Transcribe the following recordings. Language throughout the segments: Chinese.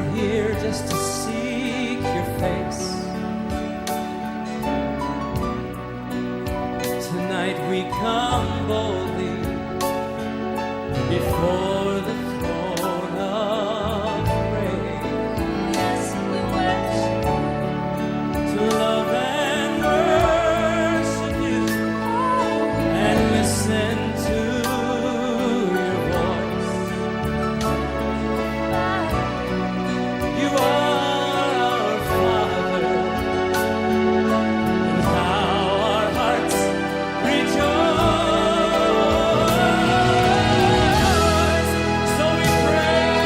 we're here just to seek your face. Tonight we come boldly before the throne of grace. Yes, we worship. To love and worship you and listen to your voice. You are our Father, and how our hearts rejoice. So we praise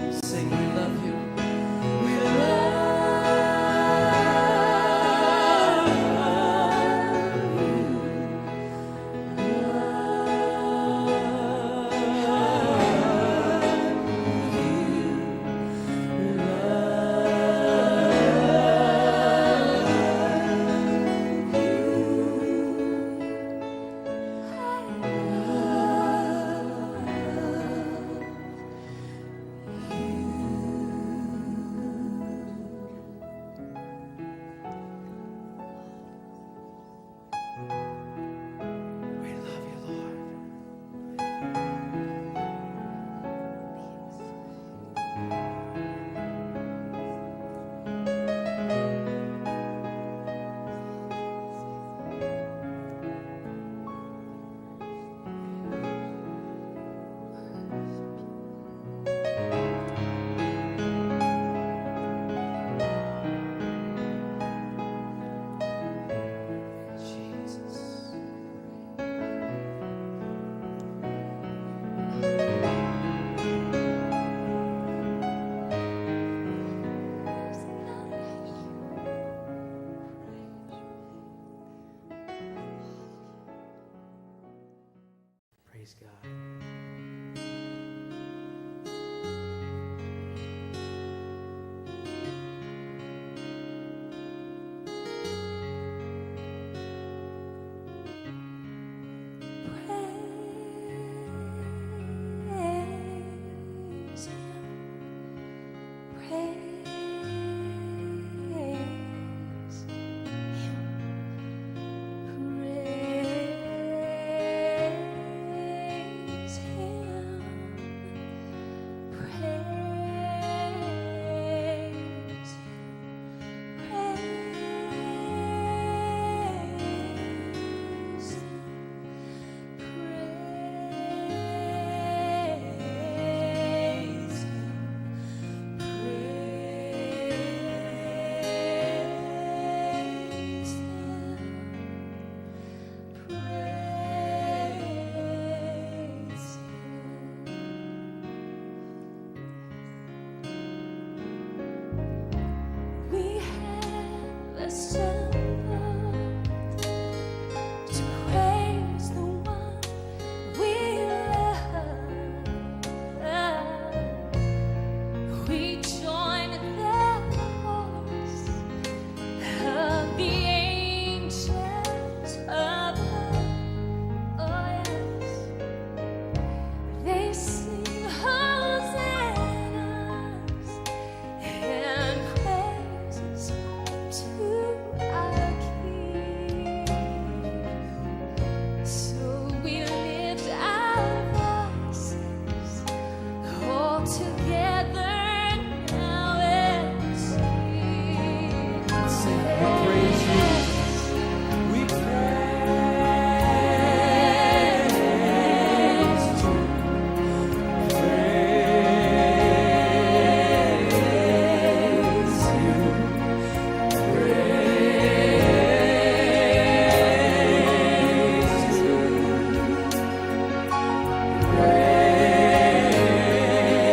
you, sing, we love you. We love you, Lord. Jesus. Praise God. Praise Him. Praise Him. together now and sing. Sing, we praise you. We praise you. Praise you. Praise you.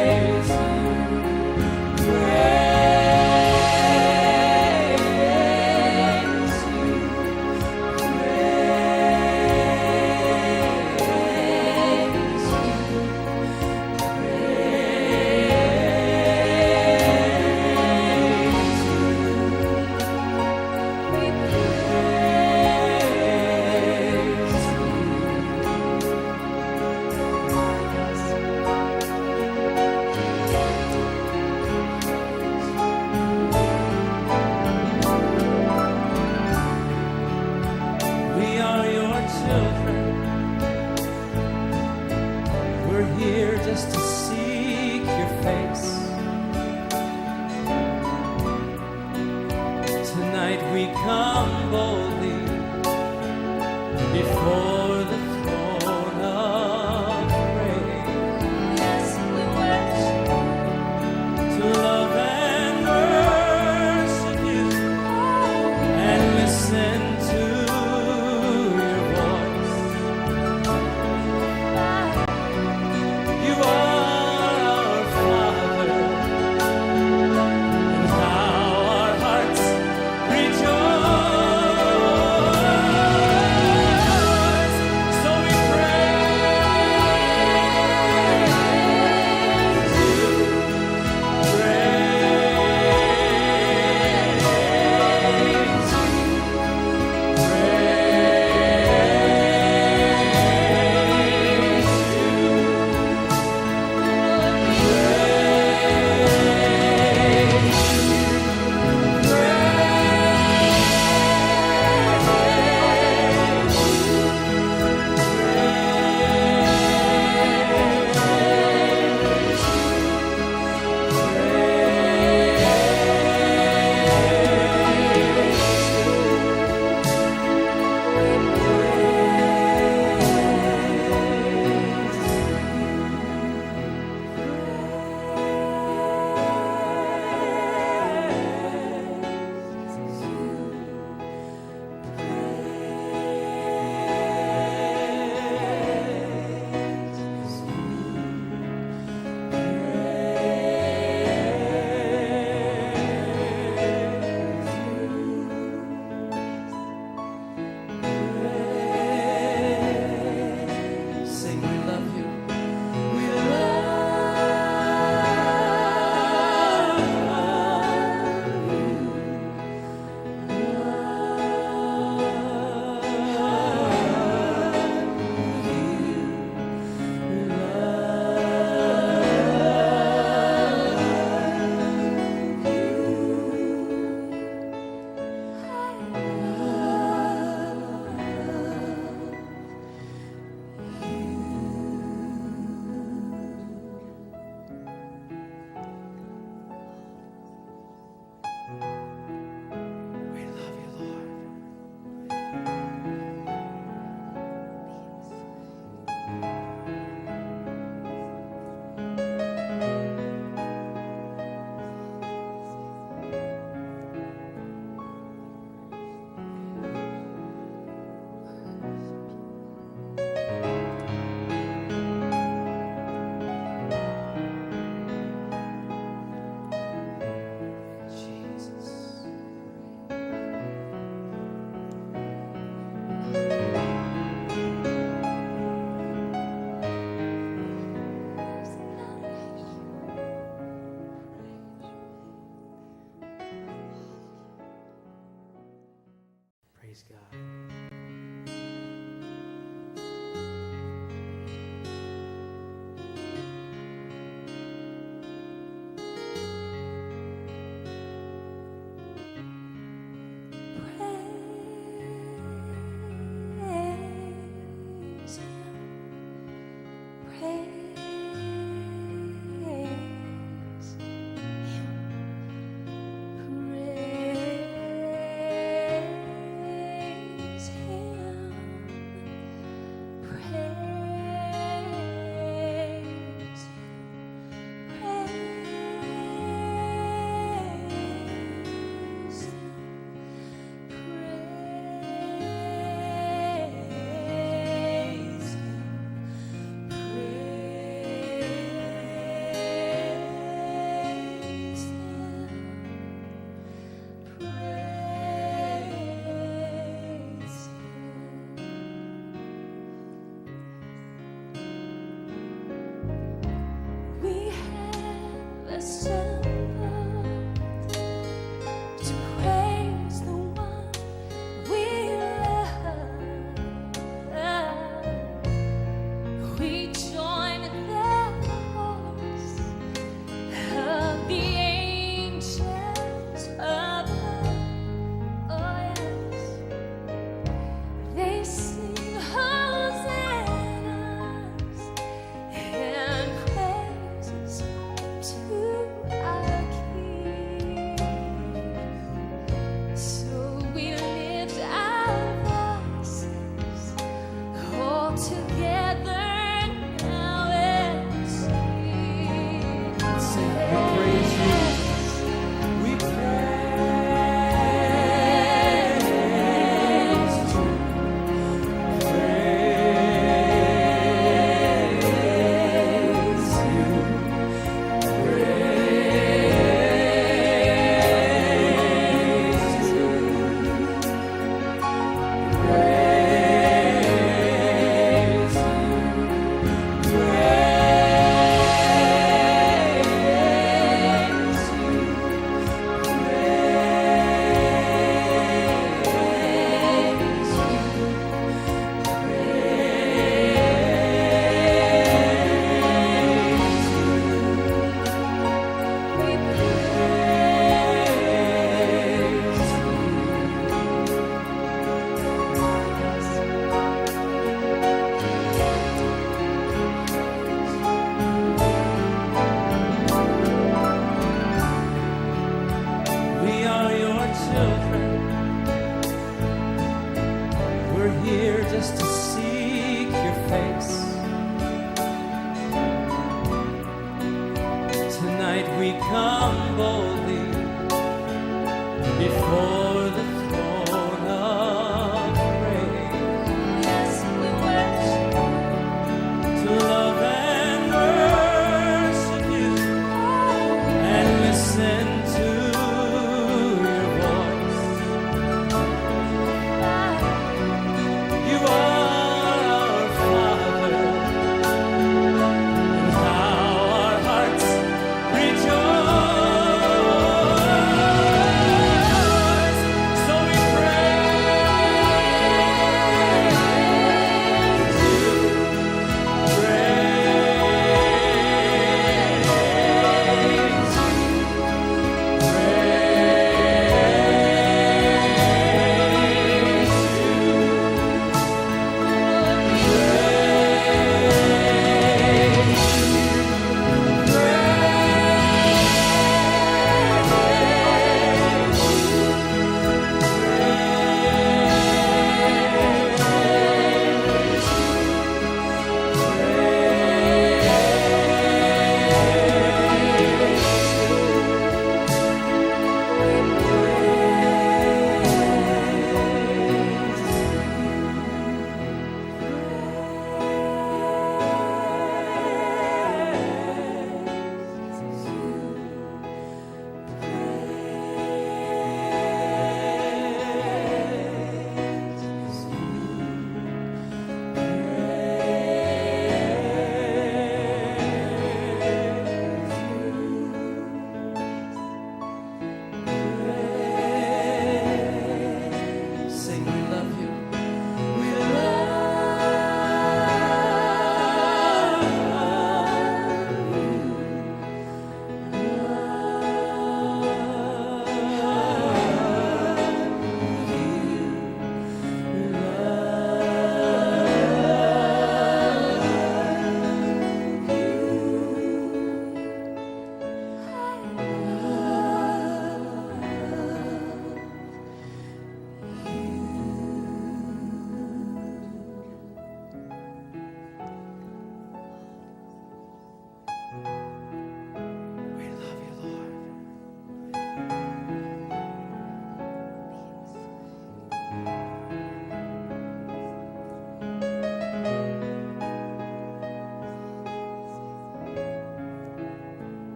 Praise you. just to seek your face. Tonight we come boldly before the throne of grace. Yes, we worship To love and worship you and listen to your voice. You are our Father, and how our hearts rejoice.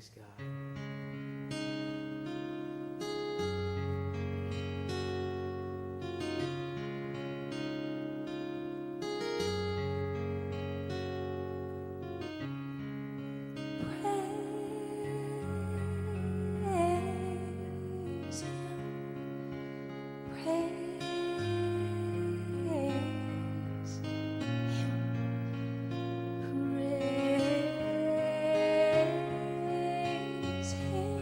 Praise God. Praise Him. Praise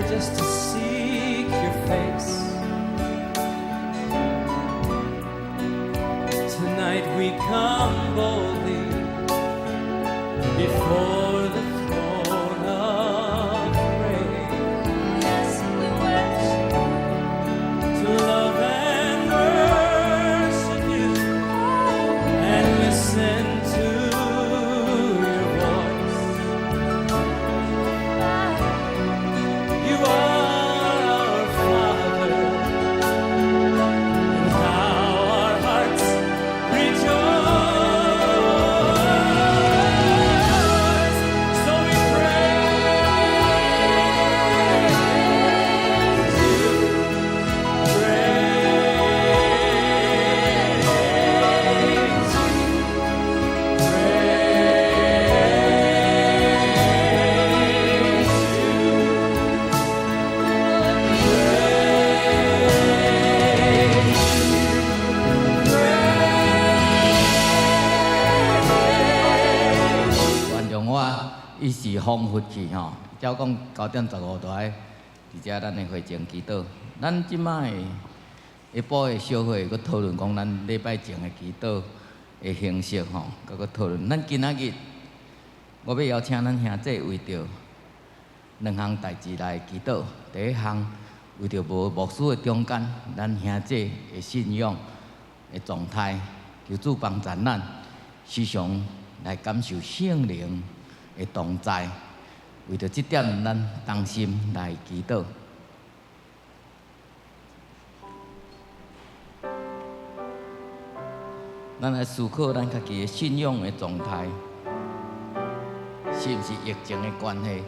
just to seek your face. Tonight we come boldly before the throne of grace. Yes, we worship To love and worship you and listen to your voice. You are our Father, and how our hearts rejoice. So we praise you,原谅我，一时恍惚去吼。照讲9:15就爱伫遮咱的会前祈祷。咱即摆下晡的小会，佮讨论讲咱礼拜前的祈祷的形式吼，佮讨论。咱今仔日，我要邀请咱兄弟为着2项代志来祈祷。第一项为着无牧师的中间，咱兄弟的信仰的状态，求主帮助咱时常来感受圣灵的同在。为着这点，咱同心来祈祷。咱来思考咱家己的信仰的状态，是毋是疫情的关系，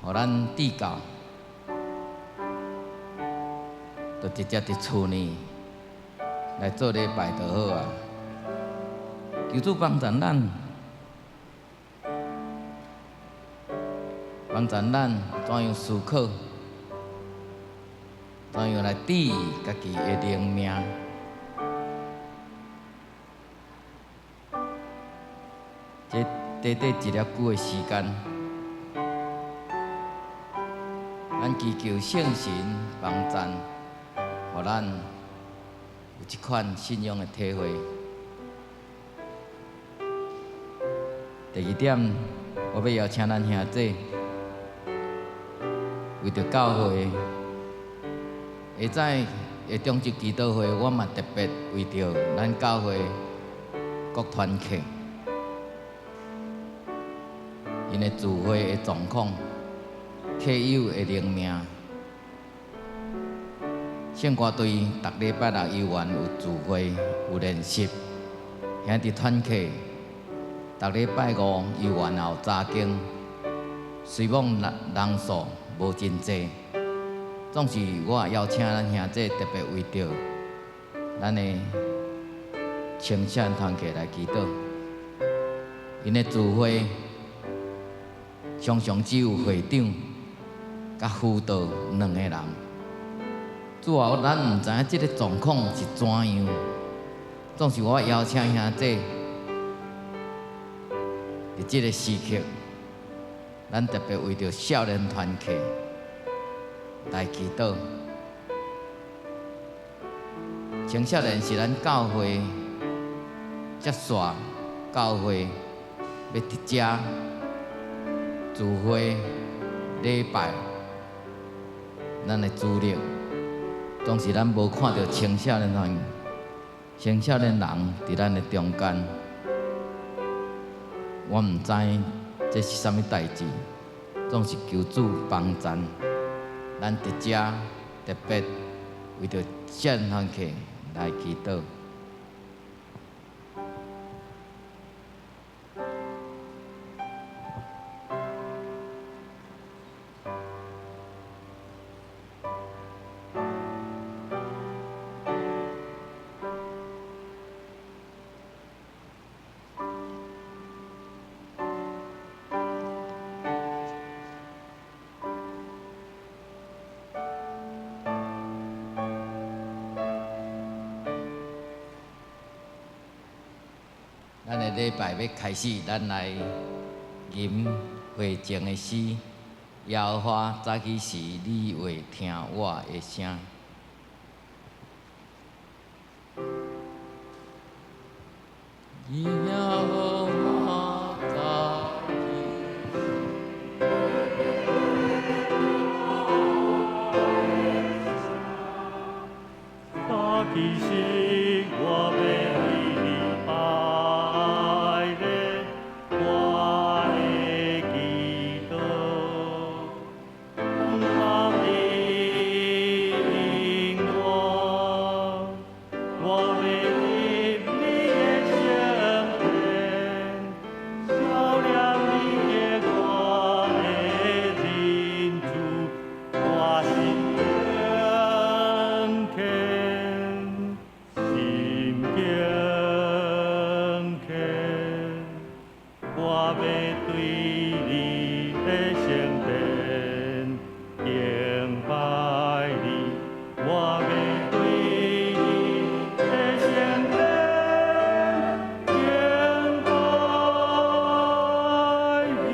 互咱地教，就直接伫厝内来做礼拜就好啊。求主帮助咱，帮助咱怎样思考，怎样来治家己的灵命。这短短一粒久的时间，咱祈求圣神帮赞，互咱有一款信仰的体会。第二点，我要邀请咱兄弟，为着教会，下早的中级祈祷会，我嘛特别为着咱教会各团客，因的聚会的状况，客友的灵命，圣歌队逐礼拜六游园有聚会有练习，兄弟团客。逐礼拜五游园后早经，虽望人数无真济，总是我邀请咱兄弟特别为着咱的青少团体来祈祷。因的聚会常常只有会长甲辅导2个人，主要咱毋知影即个状况是怎样，总是我邀请兄弟。伫即个时刻，咱特别为着少年团契来祈祷。青少年是咱教会接线，教会要伫遮聚会礼拜，咱的主力总是咱无看到青少年人伫咱的中间。我毋知这是啥物代志，总是求主帮赞。咱伫遮特别为着少年团契来祈祷。咱的礼拜要开始，咱来吟会前的诗。耶和华早起时，你会听我的声。耶和华早起时，我要为你拜礼，我的祈祷，望你应我，我为你的圣殿，照亮你的光的人主，我心敬虔。心敬虔，我要对你的圣殿敬拜你，我要对你的圣殿敬拜你。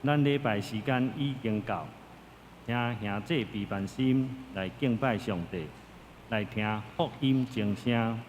咱礼拜时间已经到，请兄弟备万心来敬拜上帝，来听福音正声。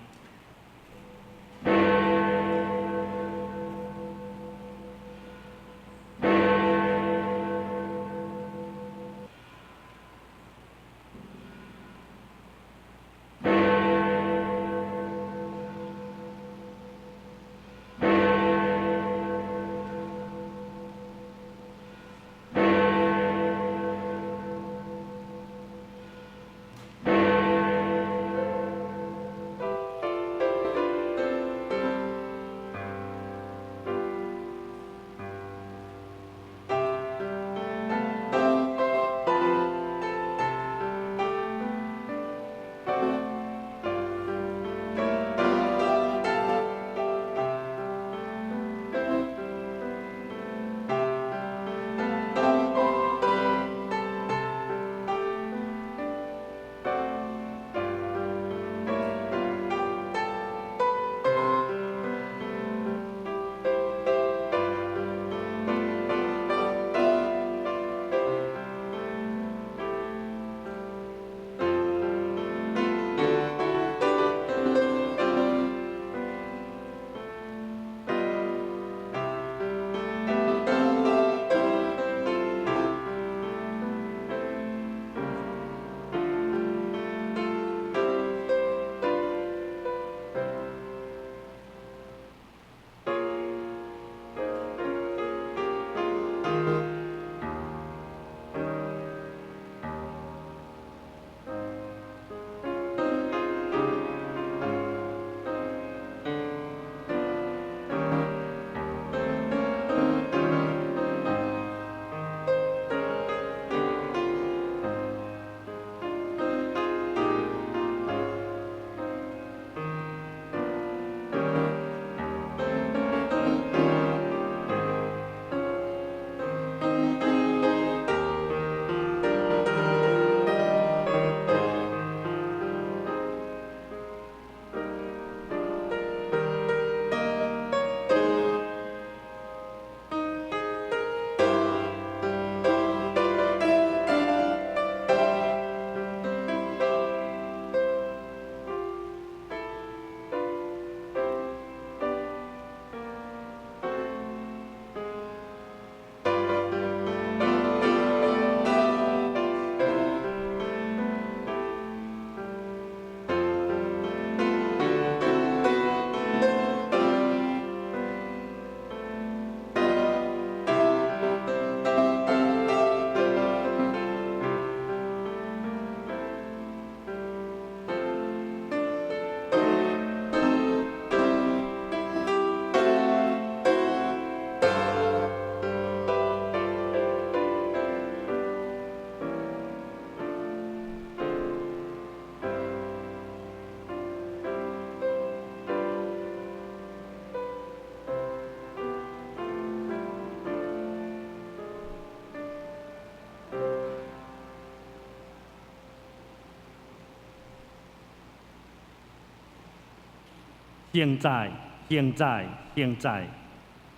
现在，现在，现在，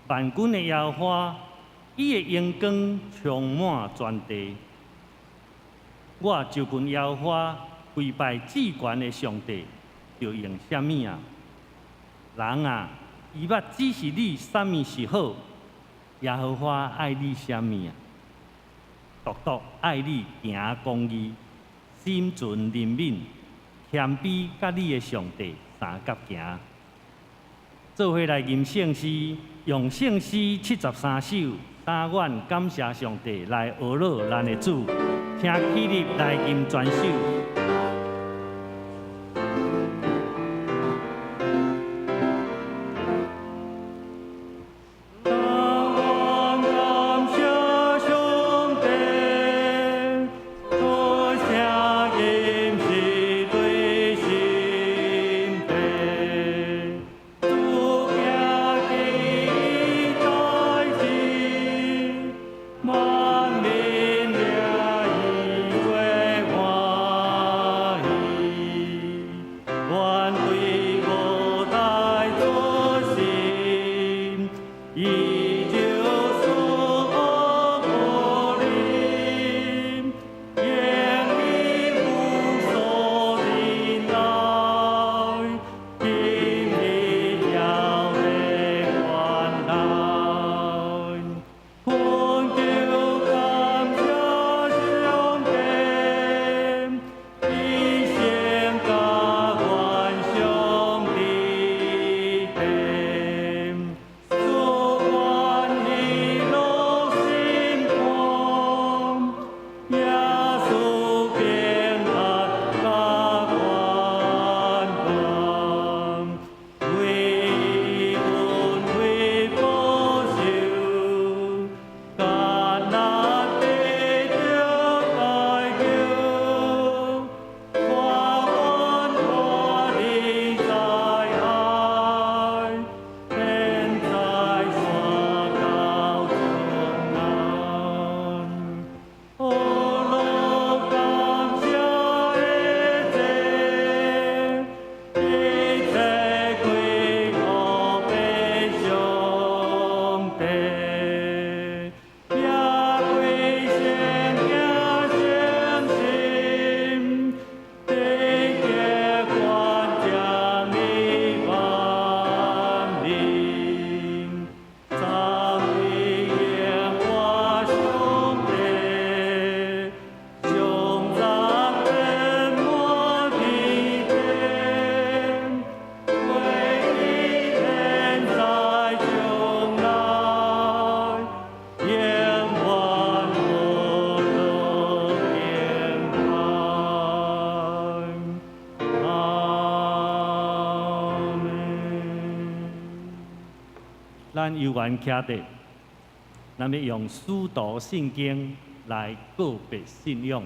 万军的耶和华，伊的阳光充满全地。我就问耶和华，跪拜至高的上帝，就用什么啊？人啊，伊捌指示你什么是好？耶和华爱你什么啊？独独爱你行公义，心存怜悯，谦卑甲你的上帝三角行。做伙来吟圣诗，用圣诗73首，但愿感谢上帝来学乐咱的主，请起立来吟全首。咱游玩徛地，咱要用书读圣经来告别信仰。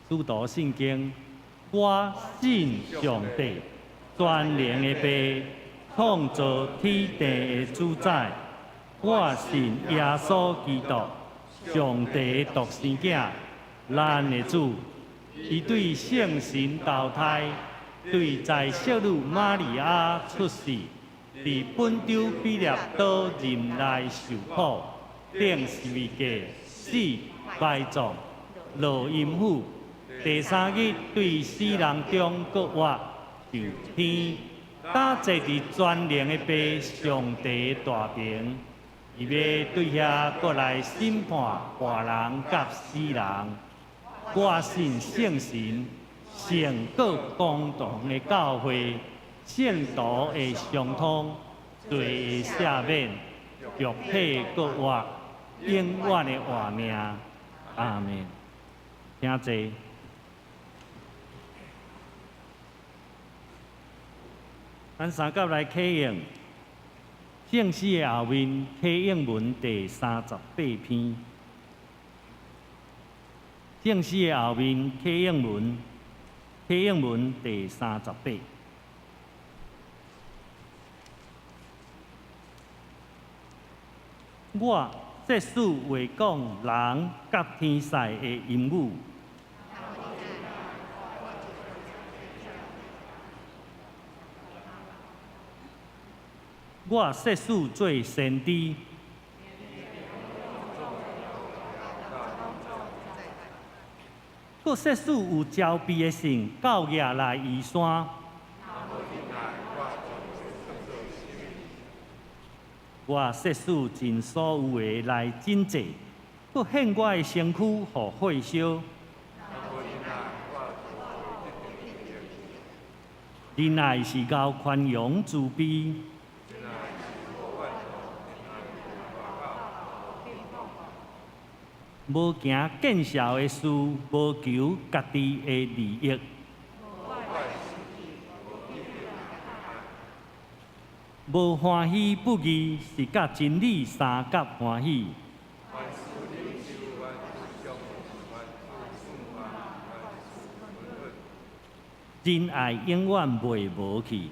书读圣经，我信上帝，全能的爸，创造天地的主宰。我信耶稣基督，上帝的独生子，咱的主。伊对圣神投胎，对在小女玛利亚出世。伫本州比列岛任内受苦，顶十字架死埋葬落阴府。第三日对死人中搁活上天，搭坐伫全能的爸上帝大屏，伊要对遐搁来审判活人甲死人。我信圣神，圣各公堂的教会。圣徒的相通，罪的赦免，肉体各活，永远的活命。阿门。请坐。咱三甲来启用圣诗的后面启用文第38篇。圣诗的后面启用文第38。我这次话讲人甲天使的音语，我设使做先知。佫设使有招庇的信，到夜来移山。我设使尽所有的来真济，佫献我的身躯予火烧。仁爱是够宽容慈悲，无行见效的事，无求家己的利益。无欢喜不义，是甲真理三甲欢喜。仁爱永远袂无去。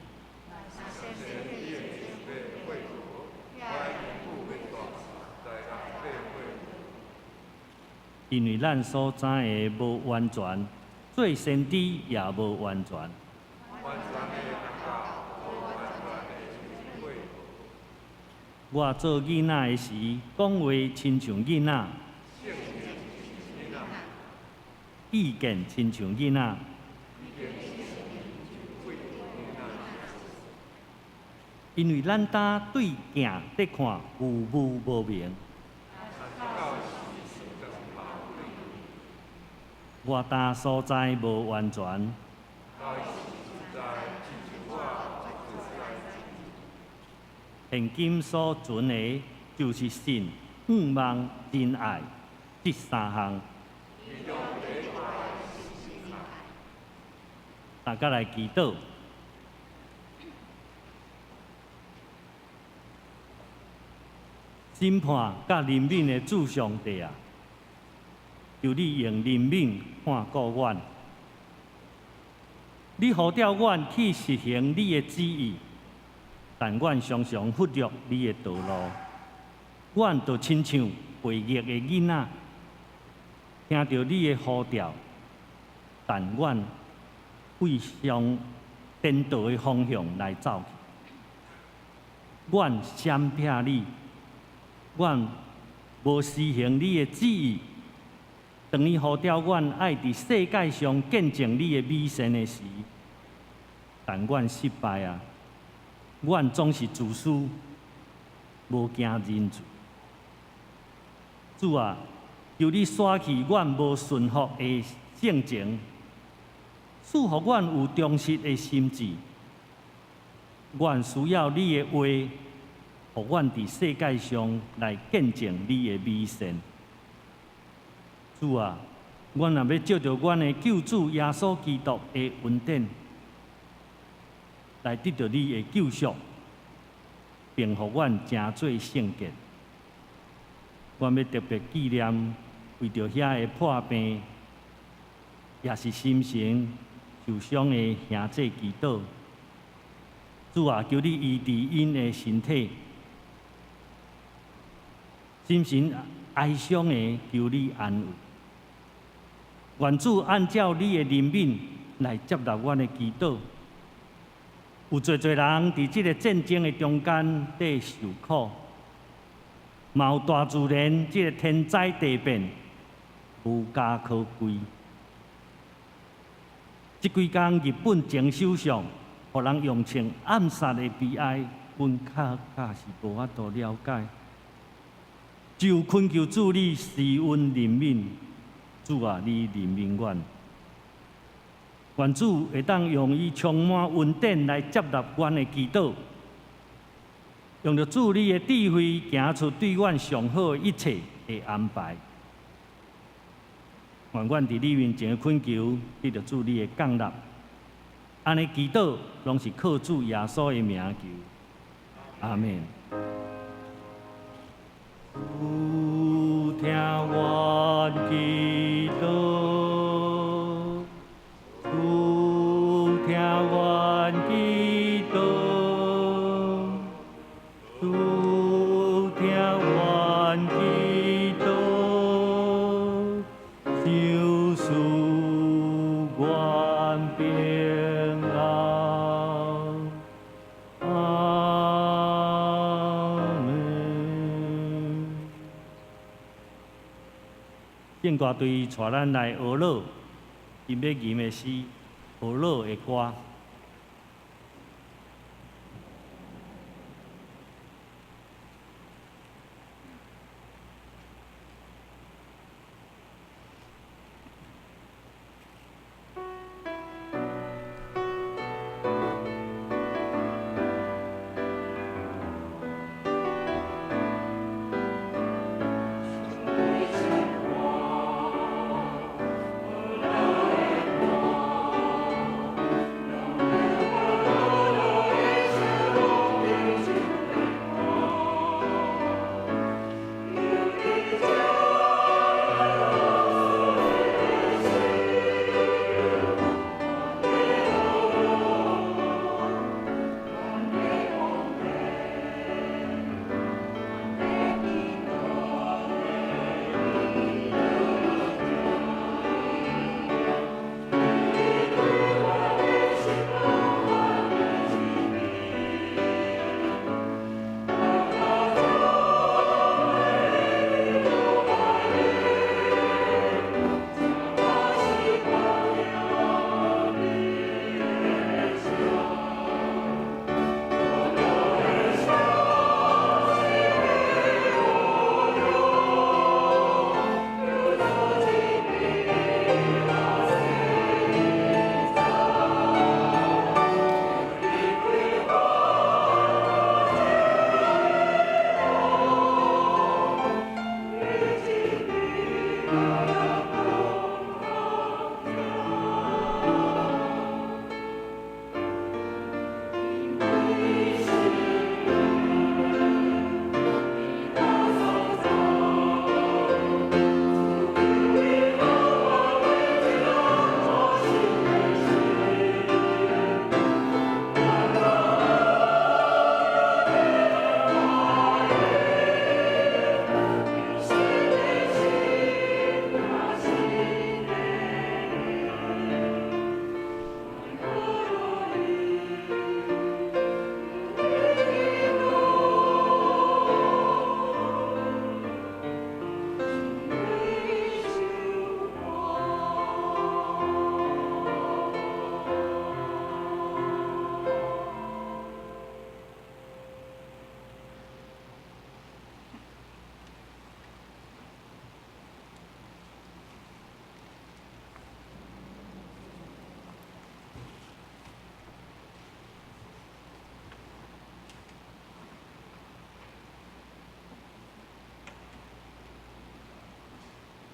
因为咱所知的无完全，做先知也无完全。我做囡仔的时，讲话亲像囡仔，意见亲像囡仔。因为咱当对镜在看，有无无明。我当所在无完全。现今所存的，就是信、盼望、仁爱这三项。大家来祈祷。审判甲怜悯的主上帝啊，求你用怜悯看顾阮，你呼召阮去实行你的旨意，但阮常常忽略你的道路。阮就亲像悖逆的囡仔，听到你的呼召，但阮为向颠倒的方向来走去。阮闪避你。阮无实行你的旨意，当你呼召阮爱伫世界上见证你的美善的时，但阮失败啊！阮总是自私，无惊人罪。主啊，求你刷去阮无顺服的性情，赐予阮有忠实的心智。阮需要你的话。互阮伫世界上来见证你的美善，主啊，阮若要借着阮的救主耶稣基督的恩典，来得到你的救赎，并互阮成做圣洁。阮要特别纪念为着遐个破病，也是心神受伤的兄弟祈祷。主啊，求你医治因的身体。心神哀伤的，求你安慰。愿主按照你的怜悯来接纳阮的祈祷。有侪人伫即个战争的中间在受苦，嘛有大自然即个天灾地变无家可归。即几天日本前首相互人用枪暗杀的悲哀，阮确是无法度了解。就恳求主你施恩怜悯，主啊，你怜悯阮。愿主会当用伊充满恩典来接纳阮的祈祷，用着主你的智慧，行出对阮上好的一切的安排。愿阮伫你面前的恳求，得着主你的降纳。安尼祈祷，拢是靠主耶稣的名求。阿门。主听阮祈祷，主听阮祈祷，主听阮祈祷，救赎阮平安。大队带咱来学老，因要吟的诗，学老的歌。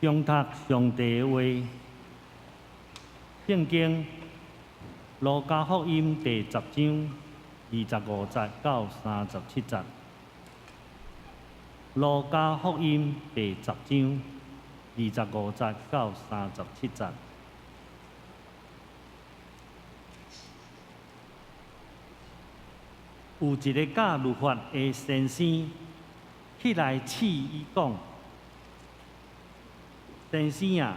中读上帝的话，圣经路加福音第10章25节到37节。路加福音第10章25节到37节。有一个教律法的先生起来试伊讲。先生啊，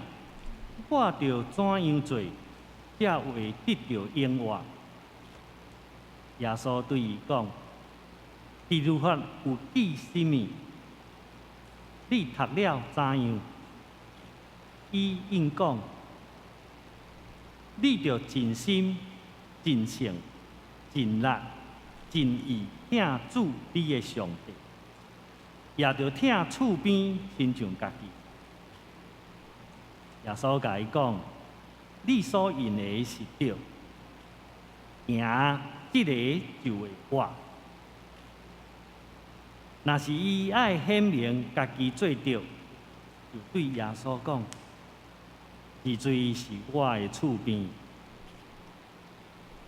我着怎样做，才会得到永活？耶稣对伊讲：律法有记什么？你读了怎样？伊应讲：你着尽心、尽性、尽力、尽意疼主你的上帝，也着疼厝边亲像家己。耶稣甲伊讲：你所认的是对，行即个就会活。若是伊爱显明家己做对，就对耶稣讲：是罪是我的厝边。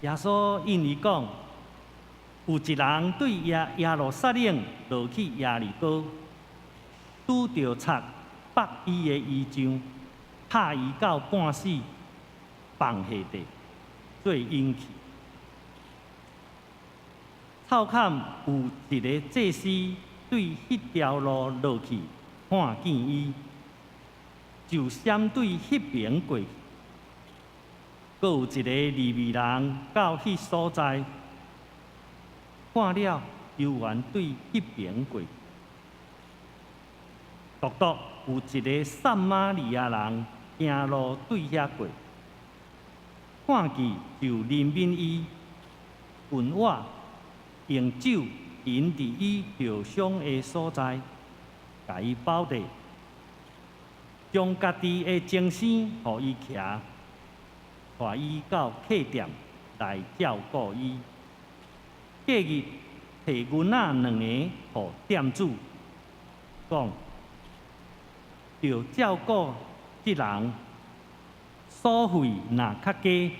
耶稣应伊讲：有一人对耶路撒冷落去耶利哥，拄着賊绑伊的衣裳。拍伊到半死，放下地，做引去。草坎有一个祭司对迄条路落去，看见伊，就闪对迄边过去。阁有一个利未人到迄所在，看了犹原对迄边过去。独独有一个撒玛利亚人行路对遐过，看见就怜悯伊，问我用酒引伫伊受伤的所在，甲伊包地，将家己的精神互伊骑，带伊到客店来照顾伊。隔日，摕囡仔2个互店主，讲要照顾即人，所费若较加，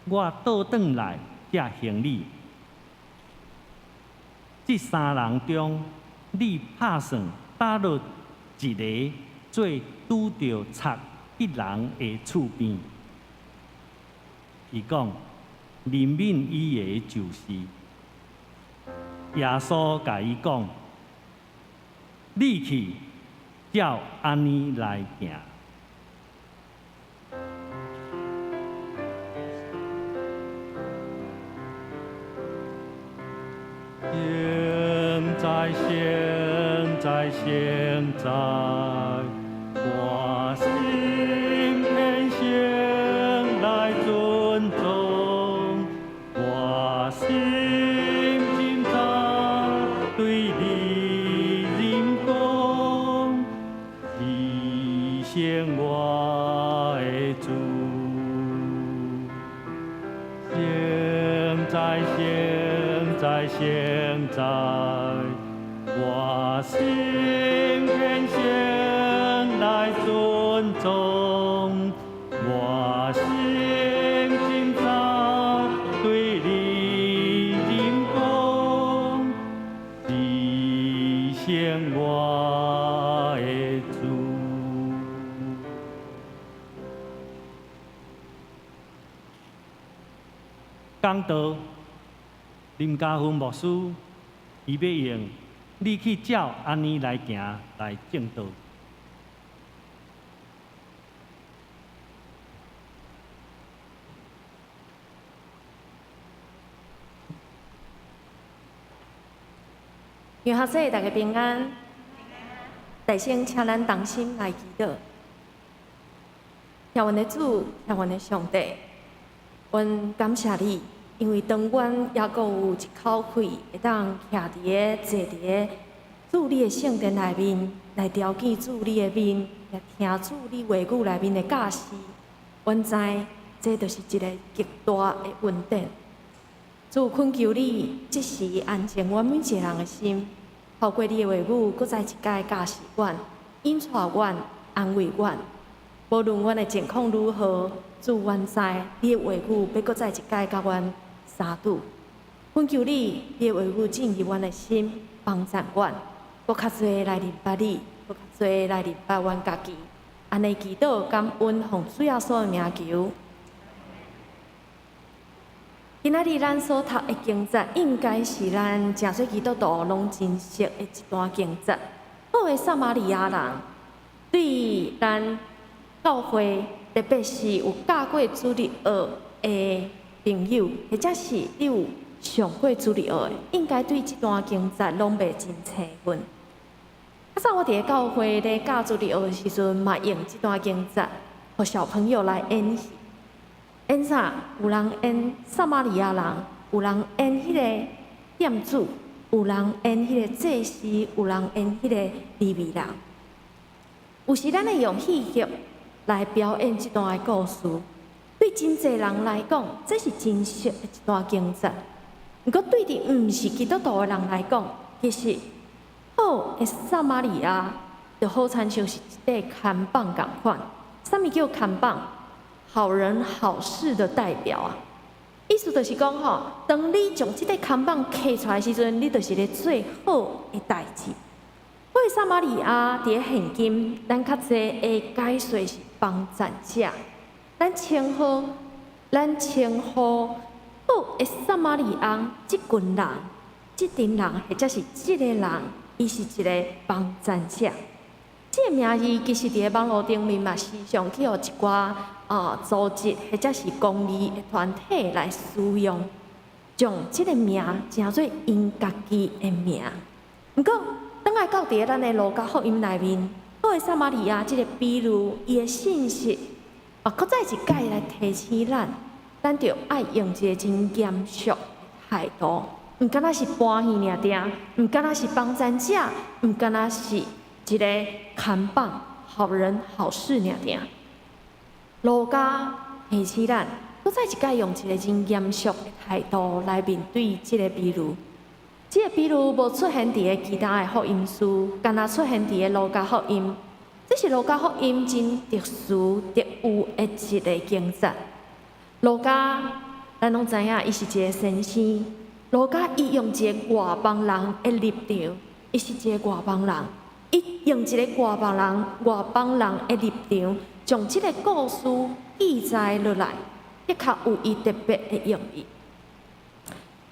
我倒转来才行礼。即3人中，你拍算打落一个做拄着贼1人的厝边。伊讲怜悯伊的就是。耶稣甲伊讲：“你去，照安尼来行。”现在，我心偏向来尊重，我心今朝对你认讲，提醒我的主。现在，我心偏向来尊重，我心今朝对你认讲，提醒我的主。讲道。林家芬牧师，伊要用你去照安尼来行来正道。愿学生大家平安。大先请咱同心来祈祷。听阮的主，听阮的上帝，阮感谢你。因为当阮也阁有一口气，会当徛伫个坐伫个主你的圣殿内面，来调见主你的面，也听主你话语内面的教示。阮知这就是一个极大的恩典。主恳求你，即时安静阮每一个人的心，透过你的话语，搁再一届教示阮，引带阮，安慰阮。无论阮的情况如何，主阮知你的话语要搁再一届甲阮相拄。恳求你，你的话语进入阮的心，帮助阮，搁较侪来明白你，搁较侪来明白阮家己。安尼祈祷感恩，奉主耶稣的名求。今仔日咱所读的经节，应该是咱正侪基督徒拢真熟的一段经节。好的撒玛利亚人对咱教会，特别是有教过主日学的朋友，或者是你有上过主日学的，应该对这段经节拢袂真清分。啊，早我伫个教会咧教主日学的时阵，嘛用这段经节，互小朋友来演戏。演啥？有人演撒玛利亚人，有人演迄个店主，有人演迄个祭司，有人演迄个利未人。有时咱会用戏剧来表演这段的故事，对真侪人来讲，这是真实的一段经节。不过对伫毋是基督徒的人来讲，其实好的撒玛利亚就好亲像是一块看板共款。啥物叫看板？好人好事的代表啊！意思就是讲吼，当你将这个看板刻出来的时阵，你就是咧做好的代志。好的撒玛利亚伫个现今，咱较侪会解说是帮助者。咱称呼好的撒玛利亚，即群人、即群人，或者是即个人，伊是一个帮助者。这个名字其实伫个网络顶面嘛，时常去互一寡组织或者是公益的团体来使用，将这个名称做因家己的名。不过，当来到伫咱的路加福音内面，好的撒玛利亚这个比喻，伊的信息，搁再一届来提醒咱着爱用一个真严肃的态度，毋敢若是搬戏尔定，毋敢若是帮咱者，毋敢若是一个看榜好人好事尔定。路加提醒咱，搁再一届用一个真严肃的态度来面对这个比喻。这个比喻无出现伫个其他的福音书，敢若出现伫个路加福音。这是路加福音真特殊、特有的一个经节。路加，咱拢知影，伊是一个先生。路加伊用一个外邦人的立场，伊是一个外邦人，伊用一个外邦人的立场，将这个故事记载落来，的确有伊特别的用意。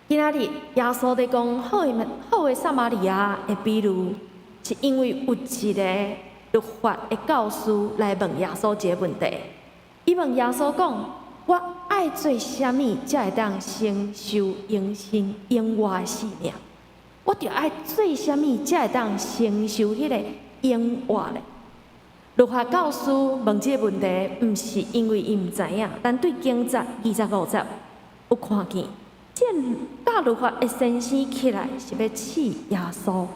今仔日耶稣在讲好的撒玛利亚的比喻，是因为有一个律法的教师来问耶稣一个问题。伊问耶稣讲：我爱做啥物才会当承受永活的生命？我着爱做啥物才会当承受迄个永活咧？律法教师问这个问题，毋是因为伊毋知影，但对经节25节有看见。这教律法的先生起来是要试耶稣。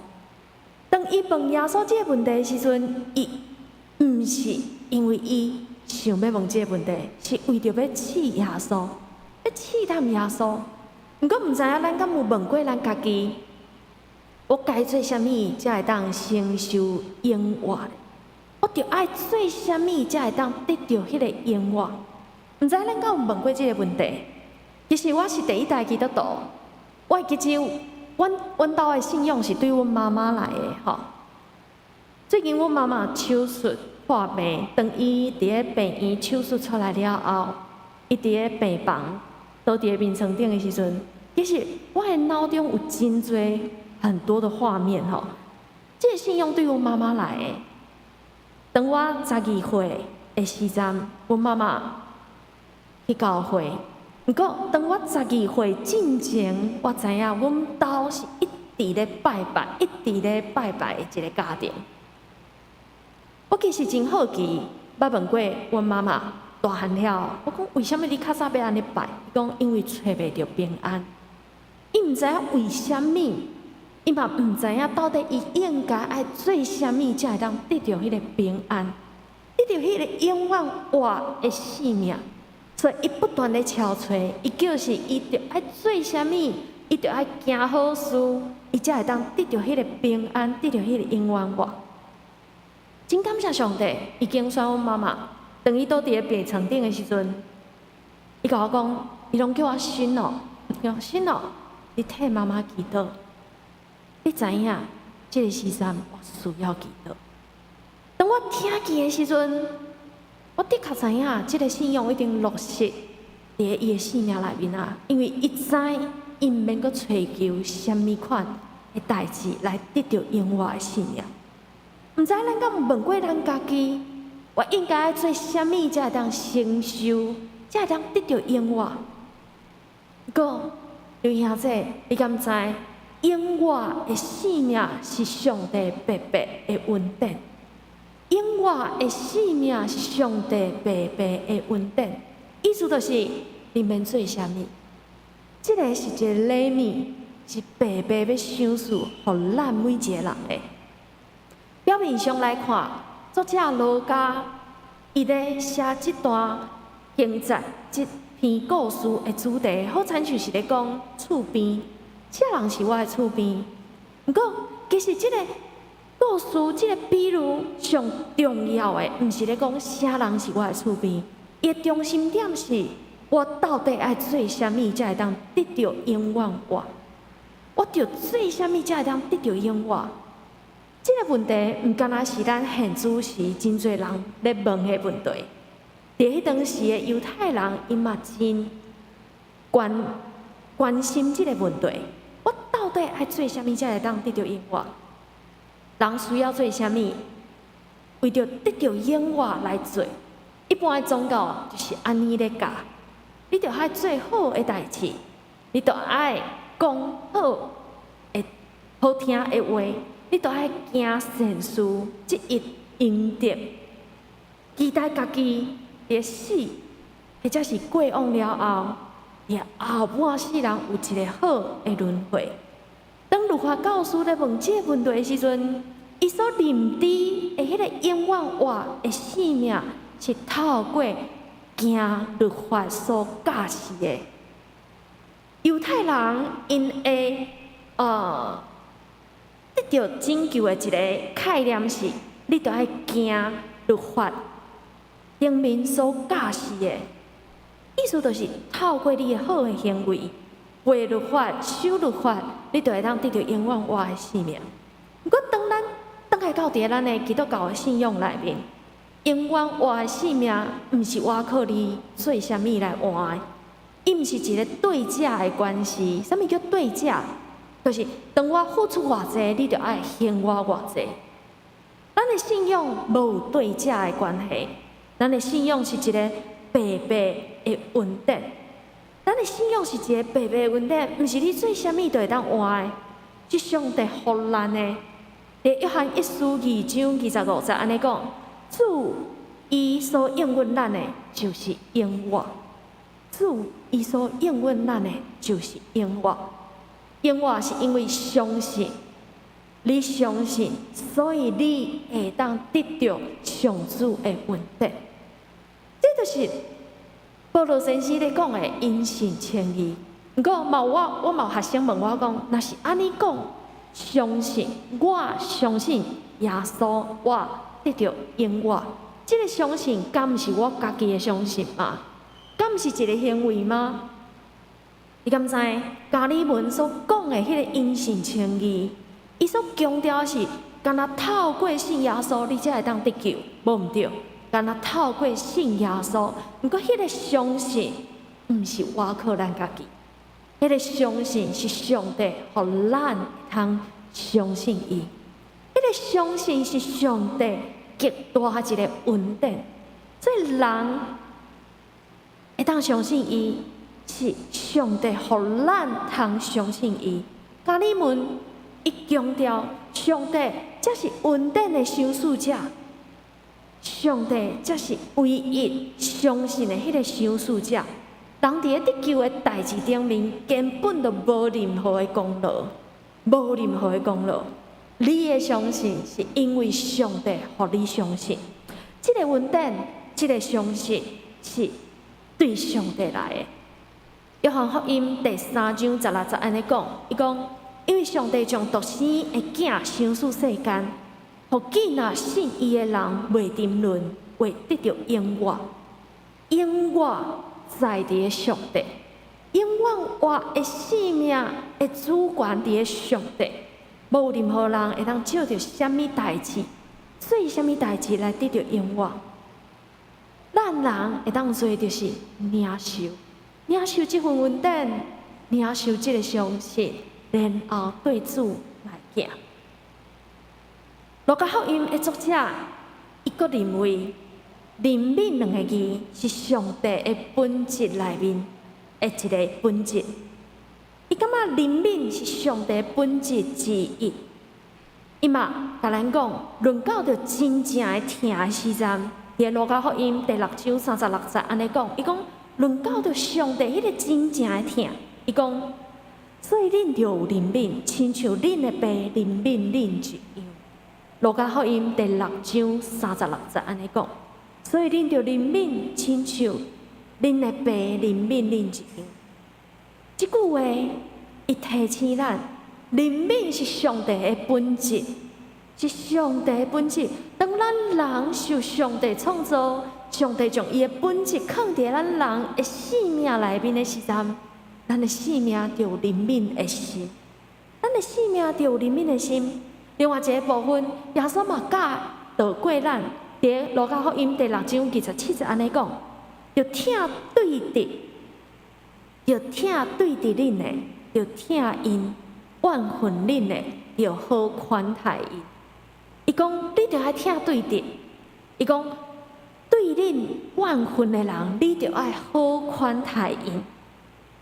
当伊问耶稣这个问题的时阵，伊毋是因为伊想要问这个问题，是为着要试耶稣，要试探耶稣。毋过毋知影咱敢有问过咱家己，我该做啥物才会当承受永活？我着爱做啥物才会当得到迄个永活？毋知咱敢有问过这个问题？其实我是第一代基督徒，我记住，阮兜的信仰是对阮妈妈来的吼。最近阮妈妈手术破病，当伊伫咧病院手术出来了后，伊伫咧病房倒伫咧眠床顶的时阵，其实我的脑中有真多很多的画面吼。这个信仰对阮妈妈来的，当我12岁的时阵，阮妈妈去教会。毋过，当我12岁进前，我知影阮兜是一直咧拜拜的一个家庭。我其实真好奇，捌问过阮妈妈大汉了，我讲为什么你较早要安尼拜？伊讲因为找袂着平安。伊毋知影为什么，伊嘛毋知影到底伊应该爱做啥物才会当得到迄个平安，得到迄个永远活的生命。所以，伊不断咧敲锤，伊就是伊着爱做啥物，伊着爱行好事，伊才会当得到迄个平安，得到迄个永远活。真感谢上帝，伊经选阮妈妈，当伊倒伫咧病床顶的时阵，伊甲我讲，伊拢叫我孙哦，叫孙哦，你替妈妈祈祷。你知影，这个时阵我需要祈祷。当我听见的时阵，我的确知影，这个信仰一定落实伫伊的生命内面啊，因为伊知伊毋免阁追求什么款的代志来得到永活的生命。毋知咱敢有问过咱家己，我应该做啥物才会当承受，才会当得到永活？不过，刘兄姐，你敢知永活的生命是上帝白白的恩典？永活的生命是上帝白白的恩典，意思就是你免做啥物，这个是一个礼物，是白白要赏赐予咱每一个人的。表面上来看，作者路加伊咧写这段经节、这篇故事的主题，好亲像是咧讲厝边，这人是我的厝边。不过，其实这个故事这个比喻上重要的，毋是咧讲啥人是我的厝边，伊的中心点是我到底爱做啥物才会当得到永远活？我着做啥物才会当得到永活？这个问题毋敢若是咱现主时真侪人咧问的问题。伫迄当时的犹太人，伊嘛真关心这个问题：我到底爱做啥物才会当得到永活？人需要做啥物？为着得到永活来做。一般的宗教就是安尼咧教，你着爱做好的代志，你着爱讲好的好听的话，你着爱行善事，即一赢得，期待家己会死，或者是过往了后，伫后半世人有一个好的轮回。当律法教师咧问这个问题的时阵，伊所认知的迄个永远活的生命，是透过行律法所教示的。犹太人因的得到拯救的一个概念是，你着爱行律法顶面所教示的，意思就是透过你的好的行为，为律法、守律法，你就会当得到永远活的生命。不过，当咱倒来到伫咱的基督教的信仰内面，永远活的生命，毋是我靠你做啥物来换的。伊毋是一个对价的关系。啥物叫对价？就是当我付出偌济，你就爱还我偌济。咱的信仰无有对价的关系，咱的信仰是一个白白的稳定。咱的信仰是一个白白的稳定，毋是你做啥物就会当换的。即上帝互咱的，伫约翰1书2章25节安尼讲：主伊所应允咱的，就是永活。主伊所应允咱的，就是永活。永活是因为相信，你相信，所以你会当得到上主的稳定。这就是保罗先生咧讲的因信称义。不过我嘛有学生问我讲，若是安尼讲，相信我相信耶稣，我得到永活。这个相信，敢毋是我家己的相信吗？敢毋是一个行为吗？你敢知加利文所讲的迄个因信称义，伊所强调的是，干那透过信耶稣，你才会当得救，无毋对。干那透过信耶稣，不过迄个相信，毋是我靠咱家己，迄个相信是上帝互咱通相信伊。迄个相信是上帝极大一个稳定，所以人会当相信伊，是上帝互咱通相信伊。加利文伊强调，上帝才是稳定的相属者，上帝才是唯一相信的迄个相属者。人伫咧得救的代志顶面，根本就无任何的功劳，无任何的功劳。你的相信是因为上帝互你相信，这个稳定，这个相信是对上帝来的。约翰福音第3章16节安尼讲，伊讲，因为上帝将独生的囝相属世间，互囡仔信伊的人袂沉沦，会得到永活。永活在伫个上帝，永远活的生命的主权伫个上帝。无任何人会当照着什么代志，做什么代志来得到永活。咱人会当做就是领受这份稳定，领受这个相信，然后对主来行。路加福音的作者，伊阁认为怜悯两个字是上帝的本质内面的一个本质。伊感觉怜悯是上帝本质之一。伊嘛甲咱讲，论到着真正的疼的时阵，伫路加福音第6章36节安尼讲，伊讲论到着上帝迄个真正的疼，伊讲，所以恁着有怜悯，亲像恁的爸怜悯恁一样。路加福音第6章36节安尼讲，所以恁着怜悯，亲像恁的爸怜悯恁一样。这句话，伊提醒咱，怜悯是上帝的本质，是上帝的本质。当咱人受上帝创造，上帝将伊的本质放伫咱人的生命内面的时阵，咱的生命就有怜悯的心。咱的生命就有怜悯的心。另外一个部分，耶稣嘛教导过咱，伫路加福音第6章27节安尼讲，要疼对敌。要疼对敌恁的，要疼因；怨恨恁的，要好款待因。伊讲，你着爱疼对敌；伊讲，对恁怨恨的人，你着爱好款待因。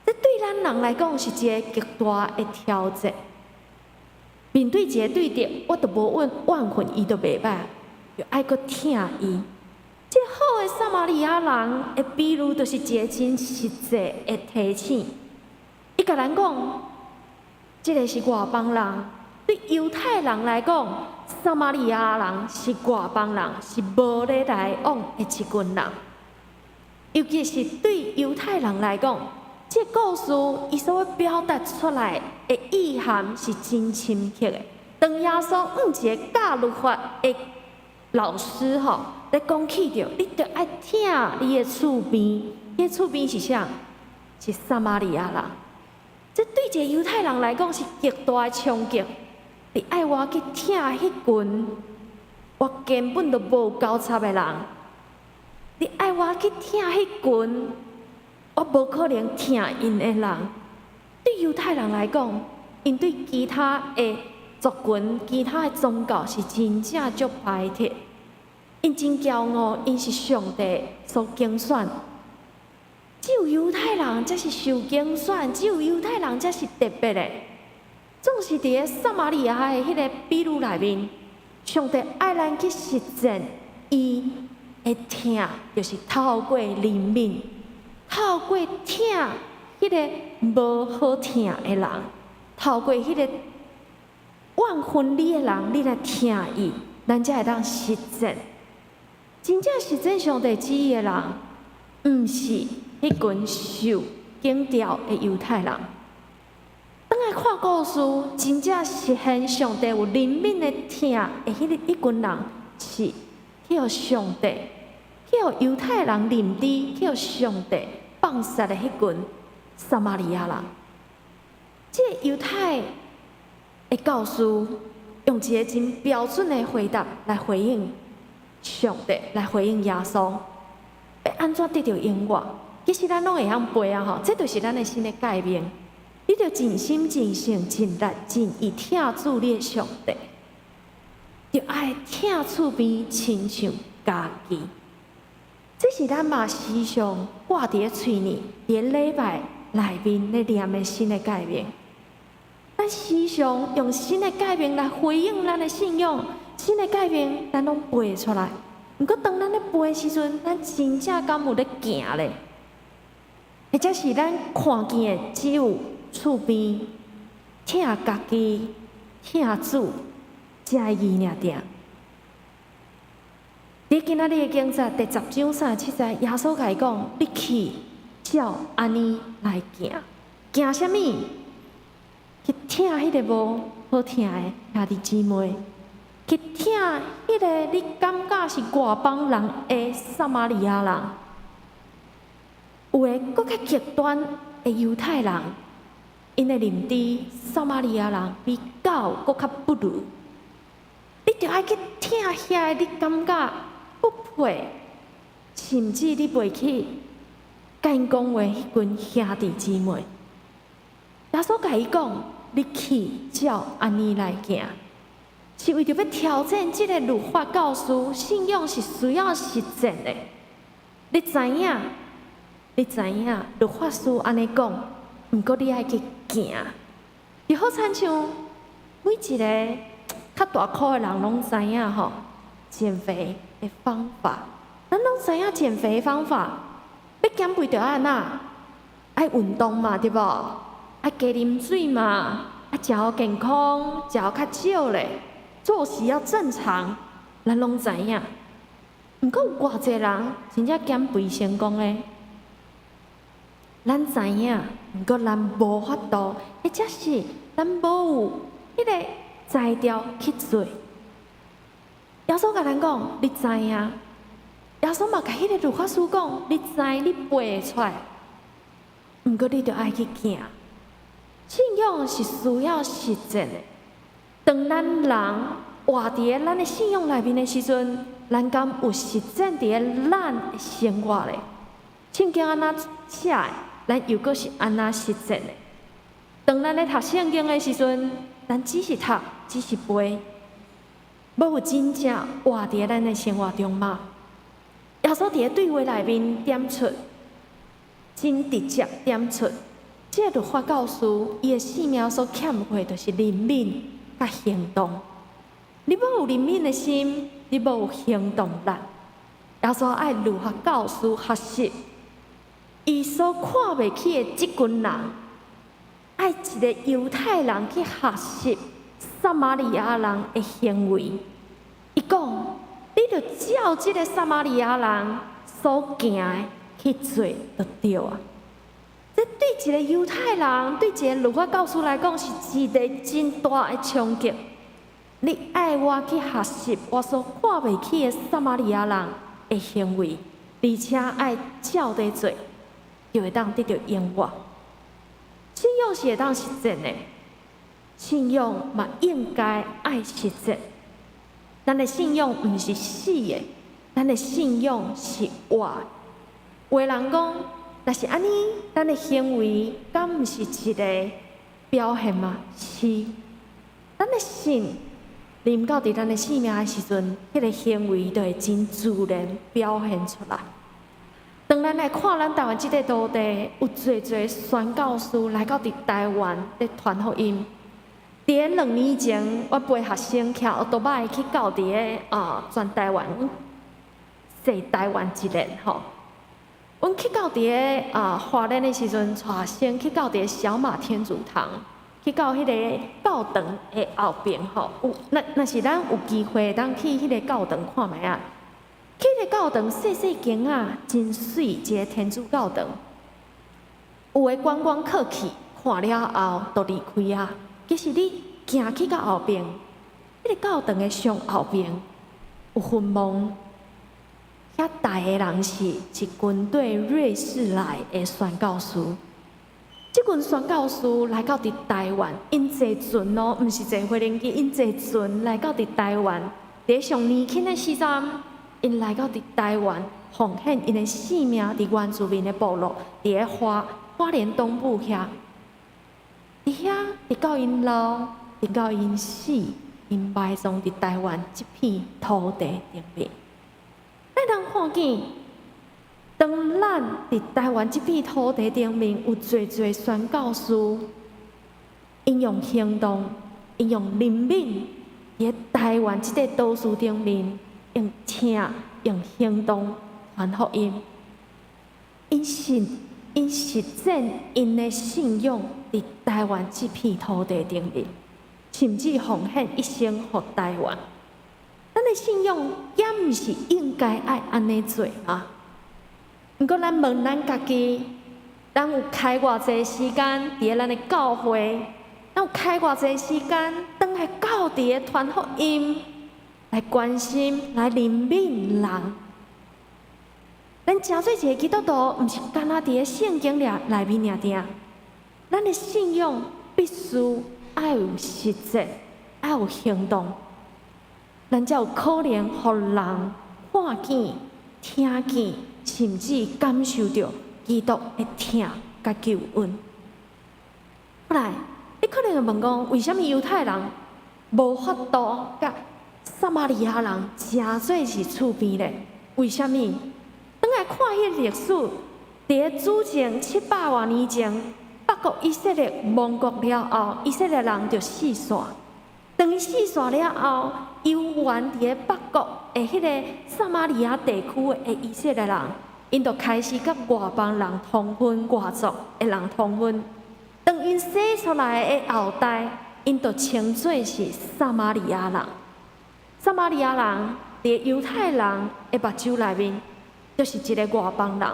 这对咱人来讲是一个极大的挑战。面对一个对敌，我着无怨恨伊，就袂歹。就爱搁疼伊。这好的撒玛利亚人的比喻，就是一个真实际的提醒。伊甲咱讲，这个是外邦人，对犹太人来讲，撒玛利亚人是外邦人，是无咧来往的一群人。尤其是对犹太人来讲，这故事伊所要表达出来的意涵是真深刻的。当耶稣一个教律法的老师吼，咧讲起着，你着爱听你的厝边，你的厝边是啥？是撒玛利亚人。这对一个犹太人来讲是极大的冲击。你爱我去听迄群我根本就无交叉的人。你爱我去听迄群，我无可能听因的人。对犹太人来讲，因对其他的族群、其他的宗教是真正足排斥。因真骄傲，因是上帝所拣选。只有犹太人才是受拣选，只有犹太人才是特别的。总是伫个撒玛利亚的迄个比喻内面，上帝爱咱去实践伊。会听，就是透过灵敏，透过听迄个无好听的人，透过迄个忘婚礼的人，你来听伊，咱才会当实践。真正实践上帝旨意的人，毋是迄群受警调的犹太人。当来看故事，真正实现上帝有灵敏的听的迄群人，是叫上帝。叫犹太人认知，叫上帝放杀的迄群撒玛利亚人。这个犹太的教师用一个真标准的回答来回应上帝，来回应耶稣，要安怎得到永活？其实咱拢会晓背啊吼，这就是咱的新的改变。你着尽心、尽性、尽力、尽意听主你的上帝，着爱听厝边亲像家己。这是咱嘛时常挂伫嘴里，伫礼拜内面咧念的新的改变。咱时常用新的改变来回应咱的信仰，新的改变咱拢背出来。毋过当咱咧背的时阵，咱真正敢有咧行咧？或者是咱看见的只有厝边听家己、听主，才会意尔定。伫今仔日的经节第10章37节，耶稣甲伊讲：“你去照安尼来行，行啥物？去听迄个无好听的兄弟姊妹，去听迄个你感觉是外邦人的撒玛利亚人，有诶搁较极端的犹太人，因的认知撒玛利亚人比狗搁较不如。你着爱去听遐个你感觉。”不配，甚至你袂去甲因讲话，迄群兄弟姊妹。耶稣甲伊讲：“你去照安尼来行，是为着要挑战即个律法教师，信仰是需要实践的。你知影？律法师安尼讲，毋过你爱去行，就好亲像每一个较大块的人拢知影吼，减肥。方法，咱拢知影减肥方法，要减肥着爱安那？爱运动嘛，对无？爱加啉水嘛，爱食好健康，食好较少咧，作息要正常，咱拢知影。毋过有偌济人真正减肥成功咧，咱知影，毋过咱无法度，或者是咱无有迄个材料去做。耶稣甲咱讲，你知影？耶稣嘛甲迄个律法师讲，你知你背会出来，毋过你着爱去行。信仰是需要实践的。当咱人活伫咱的信仰内面的时阵，咱敢有实践伫咱的生活咧？圣经安那写的，咱又阁是安那实践的？当咱咧读圣经的时阵，咱只是读，只是背。要有真正活伫咱的生活中嘛？耶稣伫个对话内面点出，真直接点出，这律法教师伊的性命所欠缺，就是灵敏甲行动。你要有灵敏的心，你你无有行动力。耶稣爱如何教师学习，伊所看袂起的即群人，爱一个犹太人去学习撒玛利亚人的行为。伊讲，你着照即个撒玛利亚人所行的去做就对啊。这对一个犹太人，对一个律法教师来讲，是一个真大的冲击。你爱我去学习我所看袂起的撒玛利亚人的行为，而且爱照地做，就会当得到永活。信仰是会当实践的，信仰嘛应该爱实践。咱的信仰毋是死的，咱的信仰是活的。有的人讲，若是安尼，咱的行为敢毋是一个表现吗？是，咱的信临到伫咱的生命的时阵，迄个行为就会真自然表现出来。当咱来看咱台湾即块土地，有侪宣教师来到伫台湾咧传福音。伫2年前，我陪学生骑奥多麦去到伫全台湾，西台湾一日吼。阮去到伫花莲的时阵，带学生去到伫小马天主堂，去到迄个教堂的后边吼。若是咱有机会当去迄个教堂看觅啊。去迄个教堂细间啊，真水一个天主教堂。有的观光客去看了后，就离开啊。其实你行去到后边，迄个教堂的上后边有坟墓，遐大个人是军队瑞士来的宣教师。即群宣教师来到伫台湾，因坐船哦，毋是坐飞轮机，因坐船来到伫台湾。伫上年轻的时阵，因来到伫台湾，奉献因的性命伫原住民的部落，伫个花莲东部遐。伫遐，直到因老，直到因死，因埋葬伫台湾即片土地顶面。咱通看见，当咱伫台湾即片土地顶面有侪宣教师，因用行动，因用灵敏，伫台湾即个都市顶面，用听、用行动传福音，因实践因的信仰伫台湾即片土地顶面，甚至奉献一生互台湾。咱的信仰也毋是应该爱安尼做啊。毋过咱问咱家己，咱有开偌济时间伫咱的教会，咱有开偌济时间当来到伫个传福音，来关心、来怜悯人。咱真做一个基督徒，毋是干那伫个圣经内面尔定。咱的信仰必须爱有实践，爱有行动，咱才有可能互人看见、听见，甚至感受到基督的疼甲救恩。后来，你可能会问讲，为什么犹太人无法度甲撒玛利亚人真做是厝边咧？为什么？当来看迄个历史，伫个主前700多年前，北国以色列亡国了后，以色列人就四散。当伊四散了后，游原伫个北国的迄个撒玛利亚地区的以色列人，因就开始甲外邦人通婚，外族的人通婚。当因生出来的后代，因就称作是撒玛利亚人。撒玛利亚人伫犹太人的目睭内面，就是一个外邦人。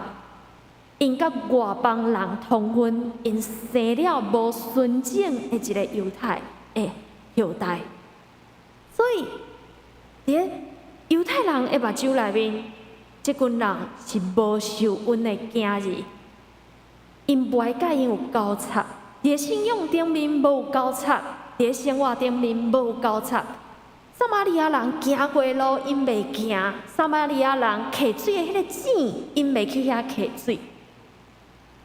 因甲外邦人通婚，因生了无纯正的一个犹太的后代。所以，伫犹太人的目睭内面，即群人是无受恩的囝儿。因袂甲因有交叉，伫信仰顶面无有交叉，伫生活顶面无有交叉。撒玛利亚人行过路，因袂行；撒玛利亚人摕水的迄个井，因袂去遐摕水。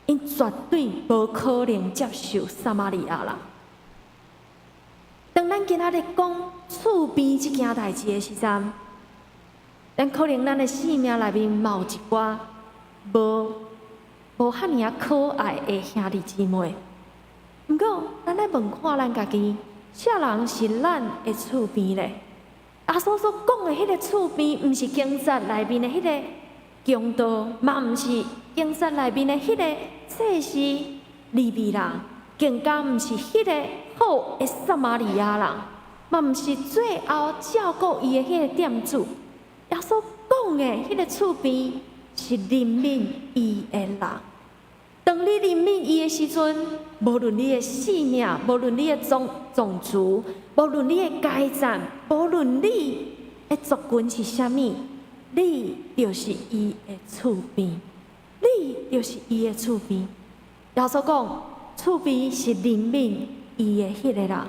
因绝对无可能接受撒玛利亚人。当咱今仔日讲厝边即件代志的时阵，咱可能咱的生命内面嘛有一寡无遐尔可爱的兄弟姊妹。毋过，咱来问看咱家己，啥人是咱的厝边咧？耶稣所讲的迄个厝边，毋是经节内面的迄个强盗，嘛毋是经节内面的迄个祭司利未人，更加毋是迄个好的撒玛利亚人，嘛毋是最后照顾伊的迄个店主。耶稣讲的迄个厝边是怜悯伊的人。当你怜悯伊的时阵，无论你的性命，无论你的种族，无论你的阶层，无论你的族群是啥物，你就是伊的厝边，你就是伊的厝边。耶稣讲，厝边是怜悯伊的迄个人。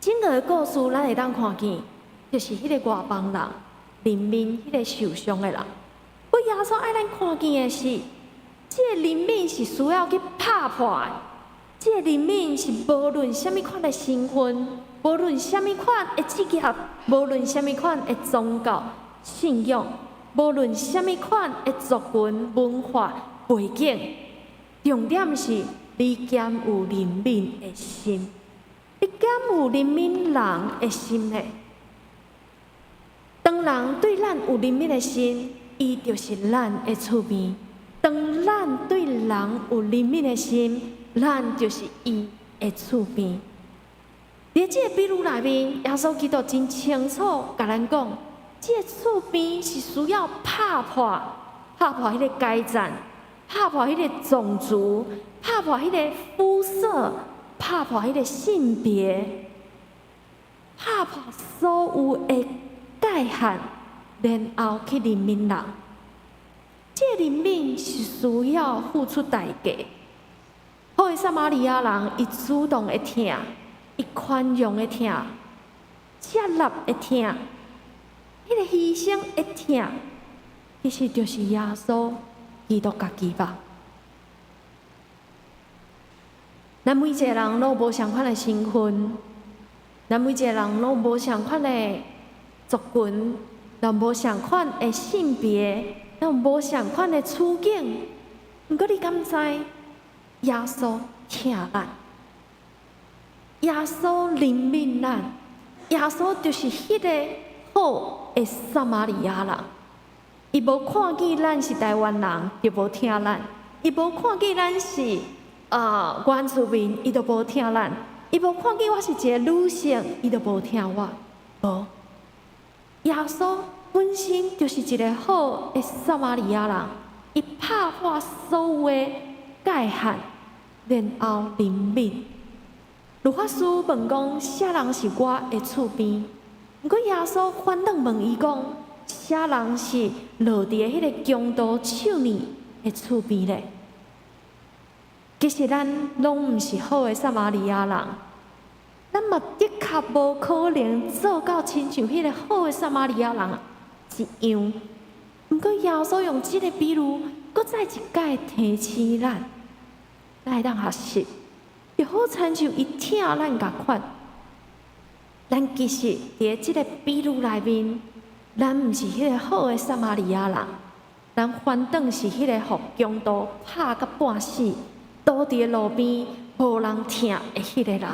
整个的故事，咱会当看见，就是迄个外邦人怜悯迄个受伤的人。不，耶稣爱咱看见的是，这个怜悯是需要去拍破的。这个怜悯是无论什么款的身份，无论什么款的职业，无论什么款的宗教信仰，无论什么款的族群文化背景，重点是你兼有怜悯的心，你兼有怜悯人的心呢？当人对咱有怜悯的心，伊就是咱的厝边；当咱对人有怜悯的心，咱就是伊的厝边。在这个比喻内面，耶稣基督真清楚甲咱讲，这个厝边是需要拍破迄个阶层，拍破迄个种族，拍破迄个肤色，拍破迄个性别，拍破所有的界限，然后去怜悯人。这个怜悯是需要付出代价。好的撒玛利亚人，伊主动的听，伊宽容的听，接纳的听，迄个牺牲的听，其实就是耶稣基督家己吧。咱每一个人拢无相款的身份，咱每一个人拢无相款的族群，咱无相款的性别，咱无相款的处境。毋过你敢知？耶稣疼咱，耶稣怜悯咱，耶稣就是迄个好的撒玛利亚人。伊无看见咱是台湾人，就无疼咱；伊无看见咱是原住民，伊就无疼咱；伊无看见我是一个女性，伊就无疼我。无，耶稣本身就是一个好的撒玛利亚人，伊拍破所有的界限，然后怜悯。律法师问讲：啥人是我的厝边？毋过耶稣反倒问伊讲：啥人是落伫迄个强盗手里的厝边咧？其实咱拢毋是好的撒玛利亚人，咱嘛的确无可能做到亲像迄个好的撒玛利亚人一样。毋过耶稣用即个比喻，搁再一摆提醒咱。咱会当学习，就好亲像伊疼咱共款。咱其实伫即个比喻内面，咱毋是迄个好的撒玛利亚人，咱反倒是迄个互强盗拍到半死，倒伫路边无人疼的迄个人。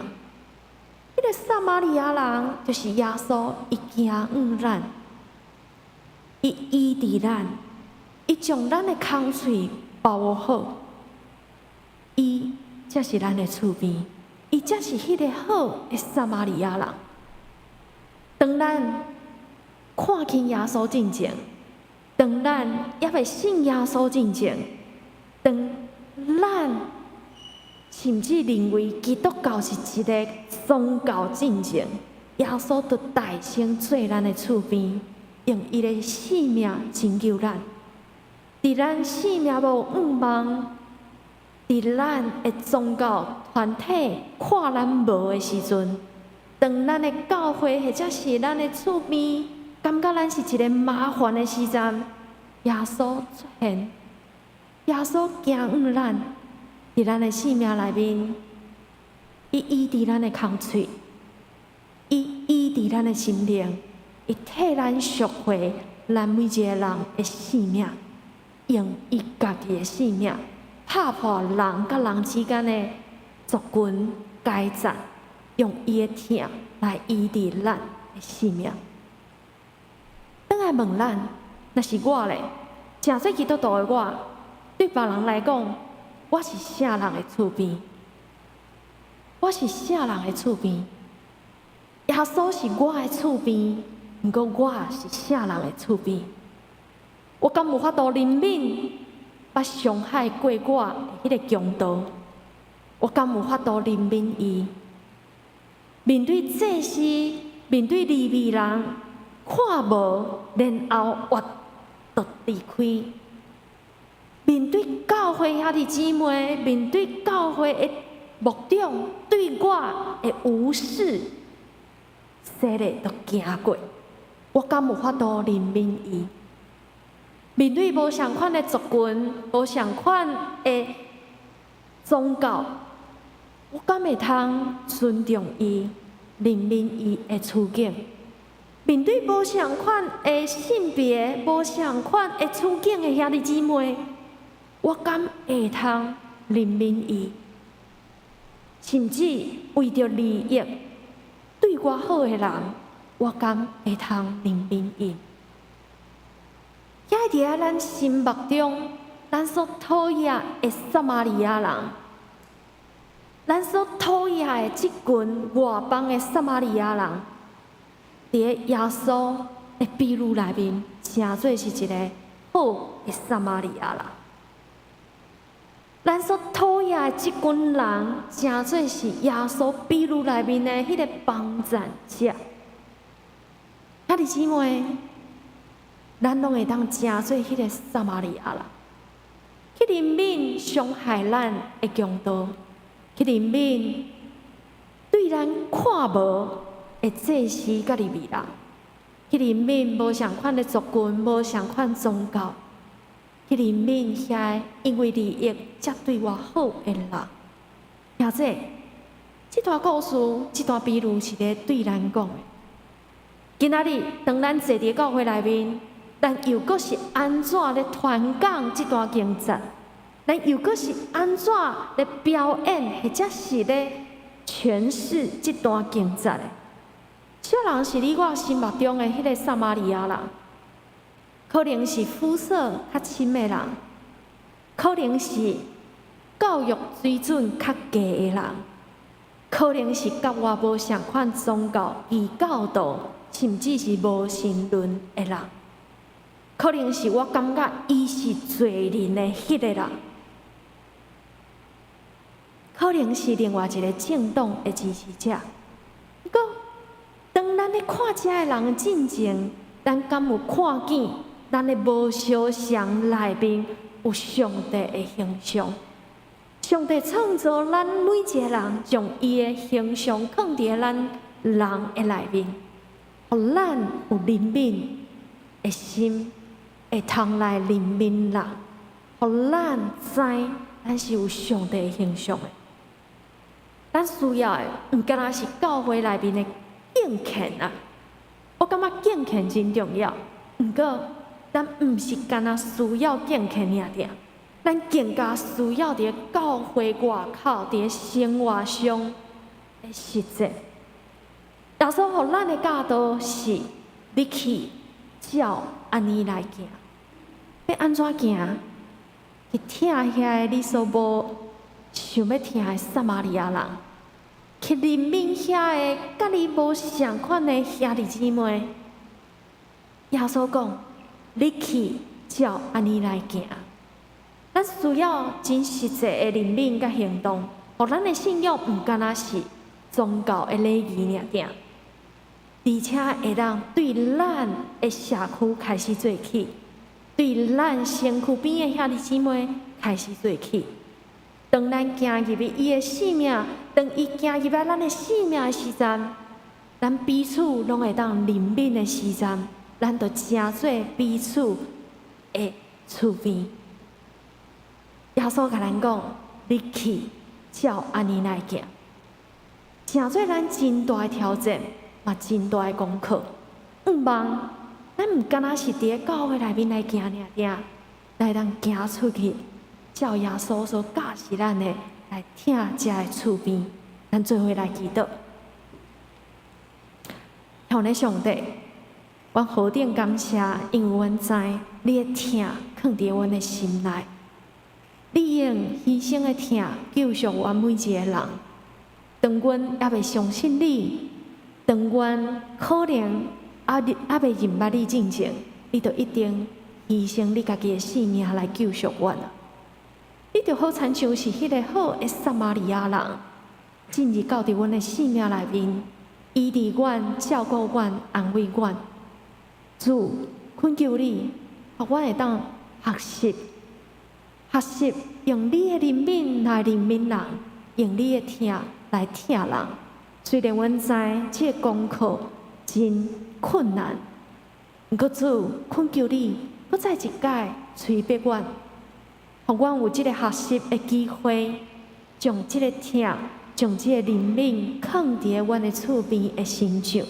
迄个撒玛利亚人就是耶稣，伊惊咱，伊医治咱，伊将咱的空喙包好。伊才是咱的厝边，伊才是迄个好的撒玛利亚人。当咱看见耶稣进前，当咱也未信耶稣进前，当咱甚至认为基督教是一个宗教进前，耶稣就大声做咱的厝边，用伊的性命拯救咱。伫咱性命无盼望，伫咱的宗教团体看咱无的时阵，当咱的教会或者是咱的厝边，感觉咱是一个麻烦的时阵，耶稣出现，耶稣惊咱，伫咱的性命内面，伊医治咱的空喙，伊医治咱的心灵，伊替咱赎回咱每一个人的性命，用伊家己的性命。拍破人甲人之间的族群阶层，用伊的疼来医治咱的性命。来问咱，若是我咧，真做基督徒的我，对别人来讲，我是啥人的厝边？我是啥人的厝边？耶稣是我的厝边，毋过我是啥人的厝边？我敢有法度怜悯捌伤害过我的迄个强盗？我敢有法度怜悯伊？面对祭司，面对利未人，看无，然后活就离开。面对教会兄弟姊妹，面对教会的牧长对我的无视，洗礼都行过，我敢有法度怜悯伊？面对无相款的族群，无相款的宗教，我敢会通尊重伊、怜悯伊的处境？面对无相款的性别、无相款的处境的兄弟姊妹，我敢会通怜悯伊？甚至为着利益对我好的人，我敢会通怜悯伊？遐伫咱心目中，咱所讨厌的撒玛利亚人，咱所讨厌的即群外邦的撒玛利亚人，伫耶稣的比喻内面，诚做是一个好的撒玛利亚人。咱所讨厌的即群人，诚做是耶稣比喻内面的迄个帮助者。兄弟姊妹，咱拢会当诚做迄个撒玛利亚人，去怜悯伤害咱的强盗，去怜悯对咱看无的祭司甲利未人，去怜悯无相款的族群、无相款宗教，去怜悯遐因为利益才对我好的人。或者，这段故事、这段比喻是咧对咱讲的。今仔日，当咱坐伫教会内面，咱又阁是安怎咧传讲这段经节？咱又阁是安怎咧表演，或者是咧诠释这段经节的？小人是你我心目中的迄个撒玛利亚人，可能是肤色较深的人，可能是教育水准较低的人，可能是甲我无相款宗教、异教导，甚至是无神论的人。可能是我感觉伊是罪人的迄个人，可能是另外一个政党的支持者。不过，当咱咧看遮个人进前，咱敢有看见咱的无相像内面有上帝的形象？上帝创造咱每一个人，将伊的形象放伫咱人的内面，互咱有怜悯的心。会通来怜悯人，互咱知咱是有上帝的形象的。咱需要的，毋敢若是教会内面的敬虔啊。我感觉敬虔真重要，毋过咱毋是敢若需要敬虔尔尔，咱更加需要伫教会外口伫生活上的实践。耶稣互咱的教导是：你去照安尼来行。要安怎行？去听遐个你所无想要听的撒玛利亚人，去怜悯遐个甲你无相款的兄弟姊妹。耶稣讲：你去照安尼来行。咱需要真实际的怜悯甲行动，互咱的信仰毋敢若是宗教的礼仪尔尔，而且会当对咱的社区开始做起。对咱身躯边的兄弟姊妹开始做起。当咱行入去伊的性命，当伊行入来咱的性命的时阵，咱彼此拢会当怜悯的时阵，咱就诚做彼此的厝边。耶稣甲咱讲：你去照安尼来行，诚做咱真大的挑战，嘛真大的功课。望咱毋敢若是伫咧教会内面来行尔尔，来当行出去，照耶稣所教示咱的来听遮的厝边，咱做伙来祈祷。向咧上帝，阮何等感谢，因为阮知你的疼藏伫阮的心内，你用牺牲的疼救赎阮每一个人。当阮还未相信你，当阮可能还未认捌你进前，你就一定牺牲你家己的性命来救赎阮。你就好亲像是迄个好的撒玛利亚人，进入到伫阮的性命内面，医治阮、照顾阮、安慰阮。主，恳求你，互阮会当学习用你的怜悯来怜悯人，用你的疼来疼人。虽然阮知这个功课真困难，毋过主，恳求你，搁再一届催逼阮，互阮有即个学习的机会，将即个疼、将即个怜悯放伫阮的厝边的心上。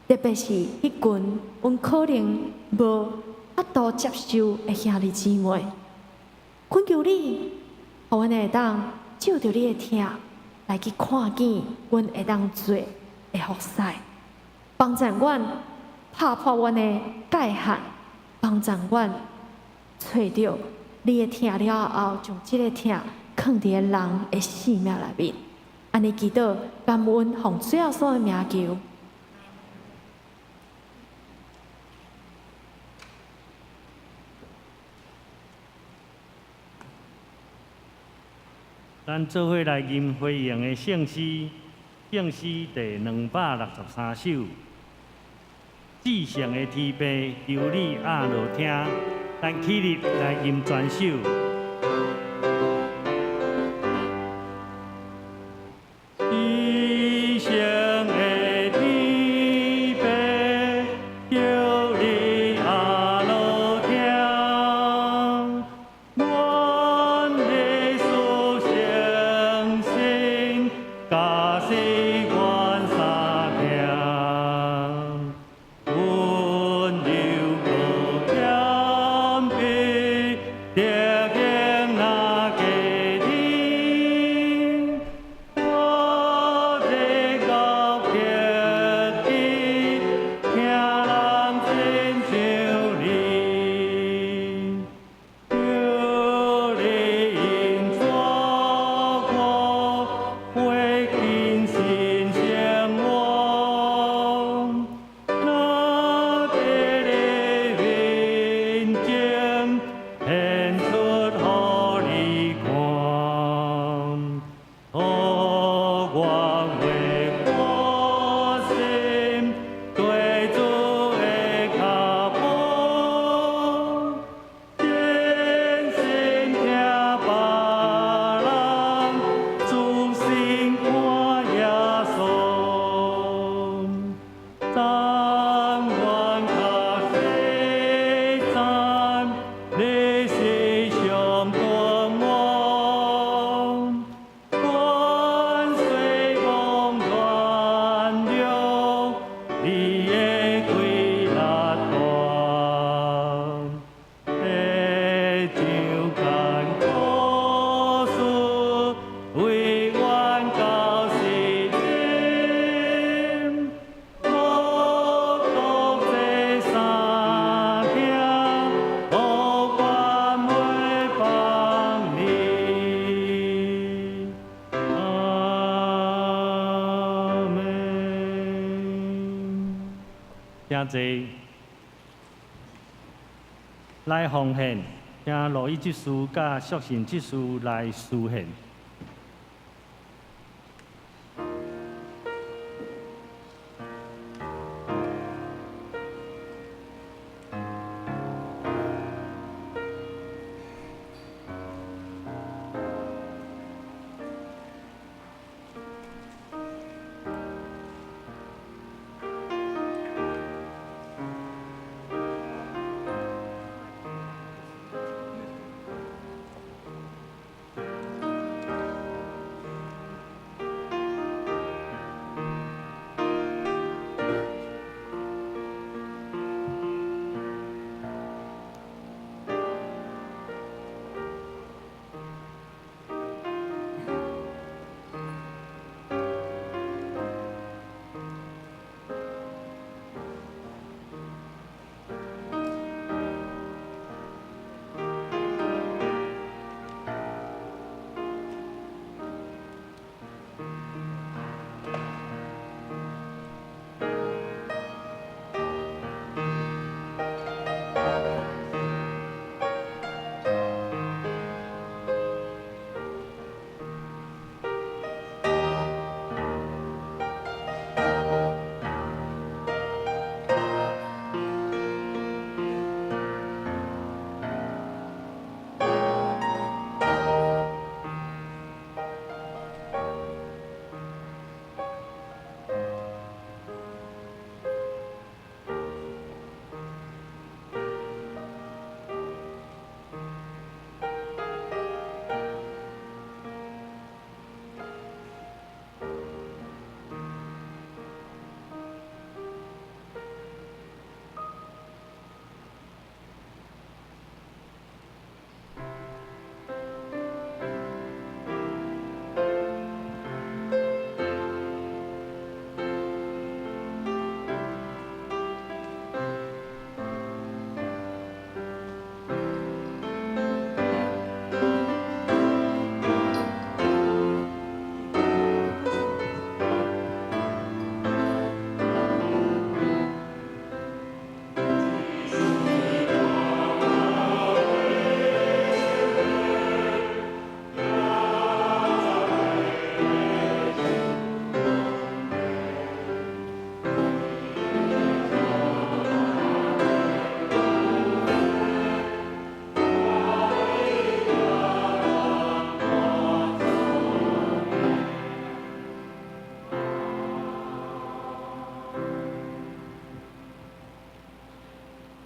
特别是迄群阮可能无法度接受的兄弟姊妹，恳求你，互阮会当照着你的疼来去看见，阮会当做的服侍，帮助阮打破阮的界限，帮助阮找到你的疼了后，将即个疼放伫人的生命内面。安尼祈祷，感恩奉主耶稣的名求。咱做伙来吟回应的圣诗，圣诗第263首。至上的天父，求你压落听，咱起立来吟全首。至上的天父，求你压落听。阮的思相信，假使阮三听，阮流过险悲，得经那家庭，我这高客气，听人亲像你。求你引带我回尽心向往，那地的面前献出予你看，哦，我为我心对主的脚步。真心听别人，主心看耶稣，但愿较细赞，你是上光芒，关随光原谅，你的归力大。会上艰苦事，为阮到死前，我独这三兄，无关袂放你。阿门。请坐。来奉献，请录音执事甲肃信执事来施献。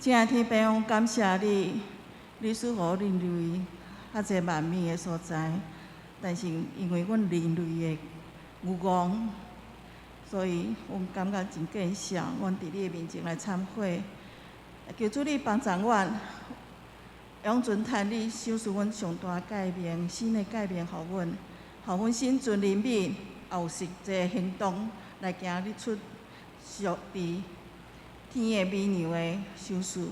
亲爱的天父，感谢你，你赐予人类较侪万美的所在，但是因为阮人类的有戆，所以阮感觉真见笑。阮伫你的面前来忏悔，求主你帮助阮，永存趁你手赐阮上大改变，新的改变，互阮心存怜悯，也有实际行动来行你出属伫天的美妙的手术。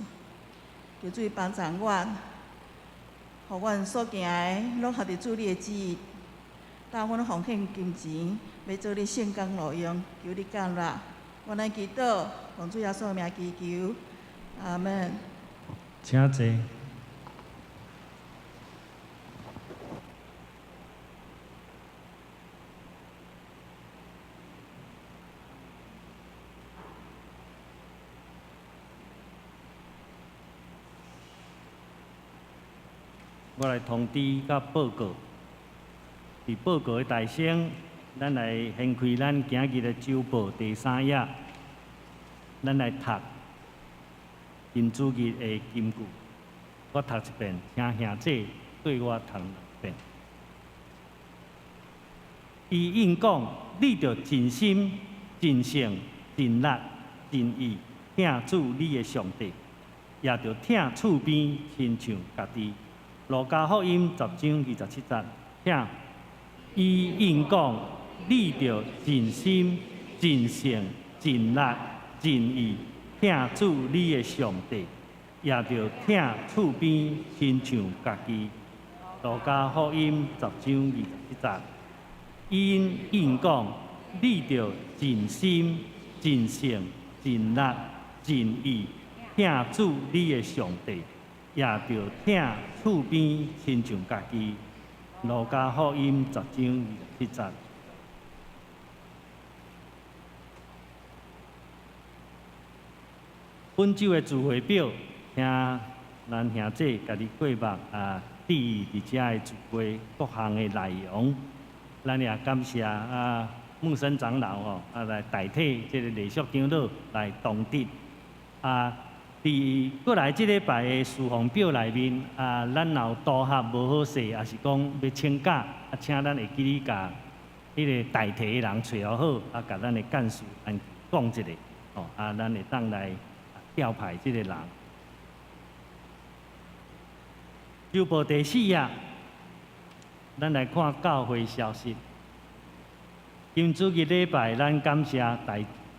求主帮助阮，互阮所行的拢合伫主你的旨意。当阮奉献金钱，要做你圣工路用，求你降落。阮来祈祷，奉主耶稣的名祈求，阿门。请坐。我来通知甲报告。伫报告的大声，咱来掀开咱今日的周报第3页，咱来读金主日的金句。我读一遍，请兄姐对我读2遍。伊应讲：你着尽心、尽性、尽力、尽意听主你的上帝，也着听厝边亲像家己。路加福音10章27节，听。伊应讲：你着尽心、尽性、尽力、尽意听主你的上帝，也着听厝边亲像家己。路加福音10章27节，因应讲：你着尽心、尽性、尽力、尽意听主你的上帝，也着听厝边亲像家己。路加福音10章27节。本周的聚会表，请咱兄姐家己过目第伫遮的聚会各项的内容，咱也感谢牧生长老来代替这个礼俗长老来同值伫过来即礼拜的事奉表内面，咱若有搭合无好势，也是讲要请假，请咱会记哩甲迄个代替的人找好，甲咱的干事讲一下，咱会当来调派即个人。周报第4页，咱来看教会消息。今主日礼拜，咱感谢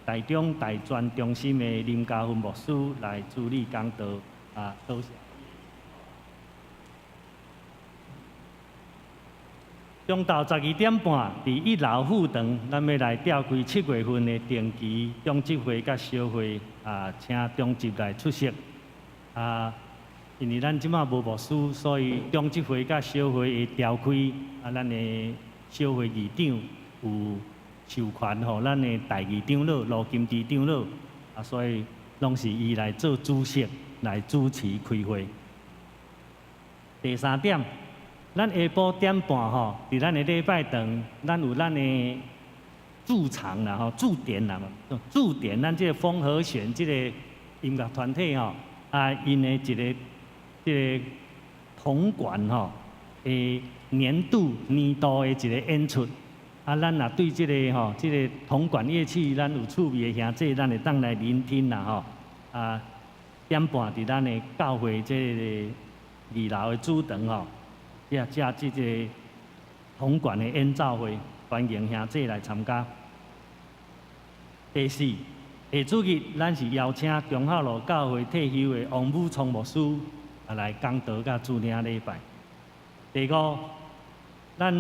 台中大专中心的林家芬牧师来主理讲道，多谢。中昼12点半，伫1楼副堂，咱要来召开7月份的定期中集会甲小会，请中集来出席。因为咱即马无牧师，所以中集会甲小会会召开，咱的小会议长有授权予咱的代议长老罗金枝长老，所以拢是伊来做主席，来主持开会。第3点，咱下晡1点半伫咱的礼拜堂，咱有咱的驻场啦驻点啦驻点，咱即个风和弦即个音乐团体因的一个铜管年度的一个演出。咱若对即个铜管乐器，咱有趣味的兄弟，咱会当来聆听啦1点半伫咱的教会即个2楼的主堂借即个铜管的演奏会，欢迎兄弟来参加。第4，下主日咱是邀请中孝路教会退休的王武聪牧师来讲道甲主领礼拜。第5，咱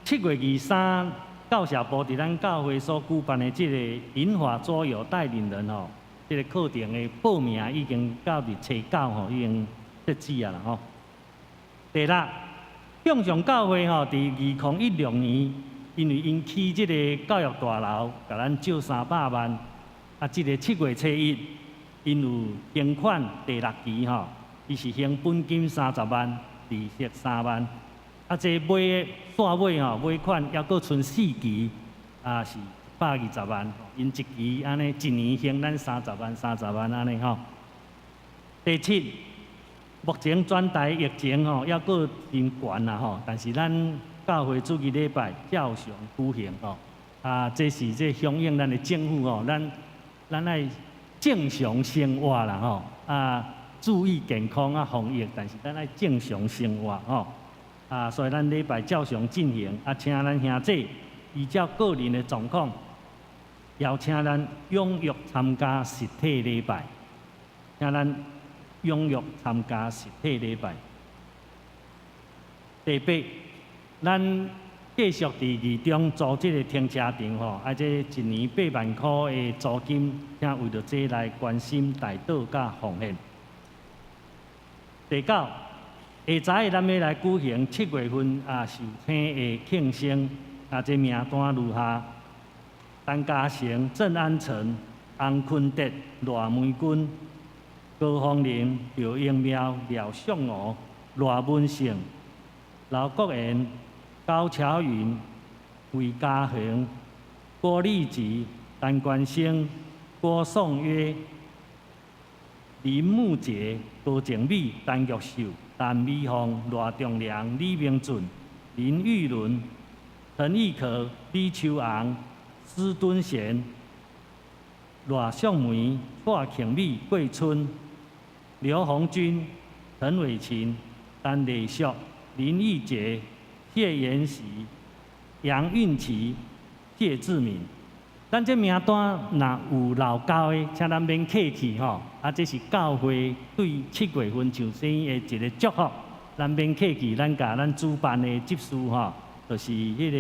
7月23。教社部伫咱教会所举办的即个银华左右带领人即个课程的报名已经到伫初9已经截止啊啦第6，向上教会伫2016年，因为因起即个教育大楼，甲咱借300万，即个7月初1，因有捐款第6期伊是还本金30万，利息3万。这买线尾款还阁剩4期，是120万。因1期安尼1年还咱30万安尼第第七，目前全台疫情吼还佫真悬啦吼，但是咱教会主日礼拜照常举行吼。这是响应咱的政府吼，咱爱正常生活啦吼。注意健康防疫，但是咱爱正常生活吼。所以咱礼拜照常进行。请咱兄弟依照个人的状况，邀请咱踊跃参加实体礼拜。请咱踊跃参加实体礼拜。第八，咱继续伫二中租这个停车场吼，这一年8万块的租金，请为着这来关心大道甲奉献。第九，下早咱要来举行7月份寿星的庆生，这名单如下：陈嘉诚、郑安成、洪坤德、罗梅君、高凤玲、刘英苗、廖尚娥、罗文胜、刘国元、高桥云、魏家恒、郭立吉、陈冠生、郭颂约、林木杰、高静美、陈玉秀、陈美凤、罗仲良、李明俊、林玉伦、陈义可、李秋昂、施敦贤、罗尚梅、蔡庆美、桂春、刘红军、陈伟琴、陈礼硕、林义杰、谢延禧、杨运琪、谢志敏。咱这名单若有老高的，请咱免客气吼。这是教会对7月份上生的一个祝福，咱免客气，咱甲咱主办的执事吼，就是迄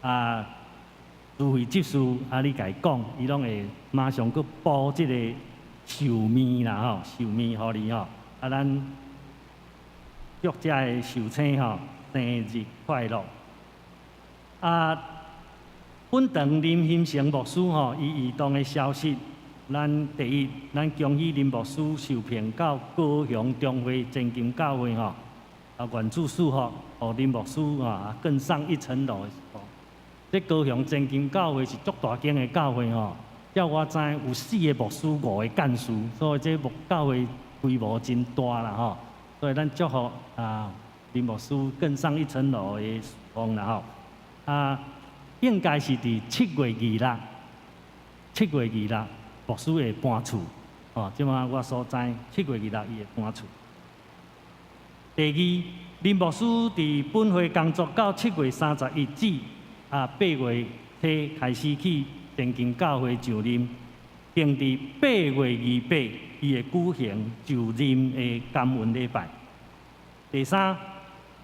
个主会执事你甲伊讲，伊拢会马上去补即个寿面啦吼，寿面互你吼。咱祝这的寿星吼生日快乐。本堂林兴成牧师吼，伊移动的消息，第一，咱恭喜林牧师受聘到高雄中会真金教会吼，愿主祝福，互林牧师更上一层楼的时候。这高雄真金教会是足大间的教会吼，照我知有4个牧师，5个干事，所以这教会规模真大啦吼。所以咱祝福林牧师更上一层楼的时光啦吼。应该是伫7月26日，牧师会搬厝。即马我所知7月26伊会搬厝。第二，林牧师伫本会工作到7月31止，8月初开始去真金教会就任，定伫8月28，伊会举行就任的感恩礼拜。第三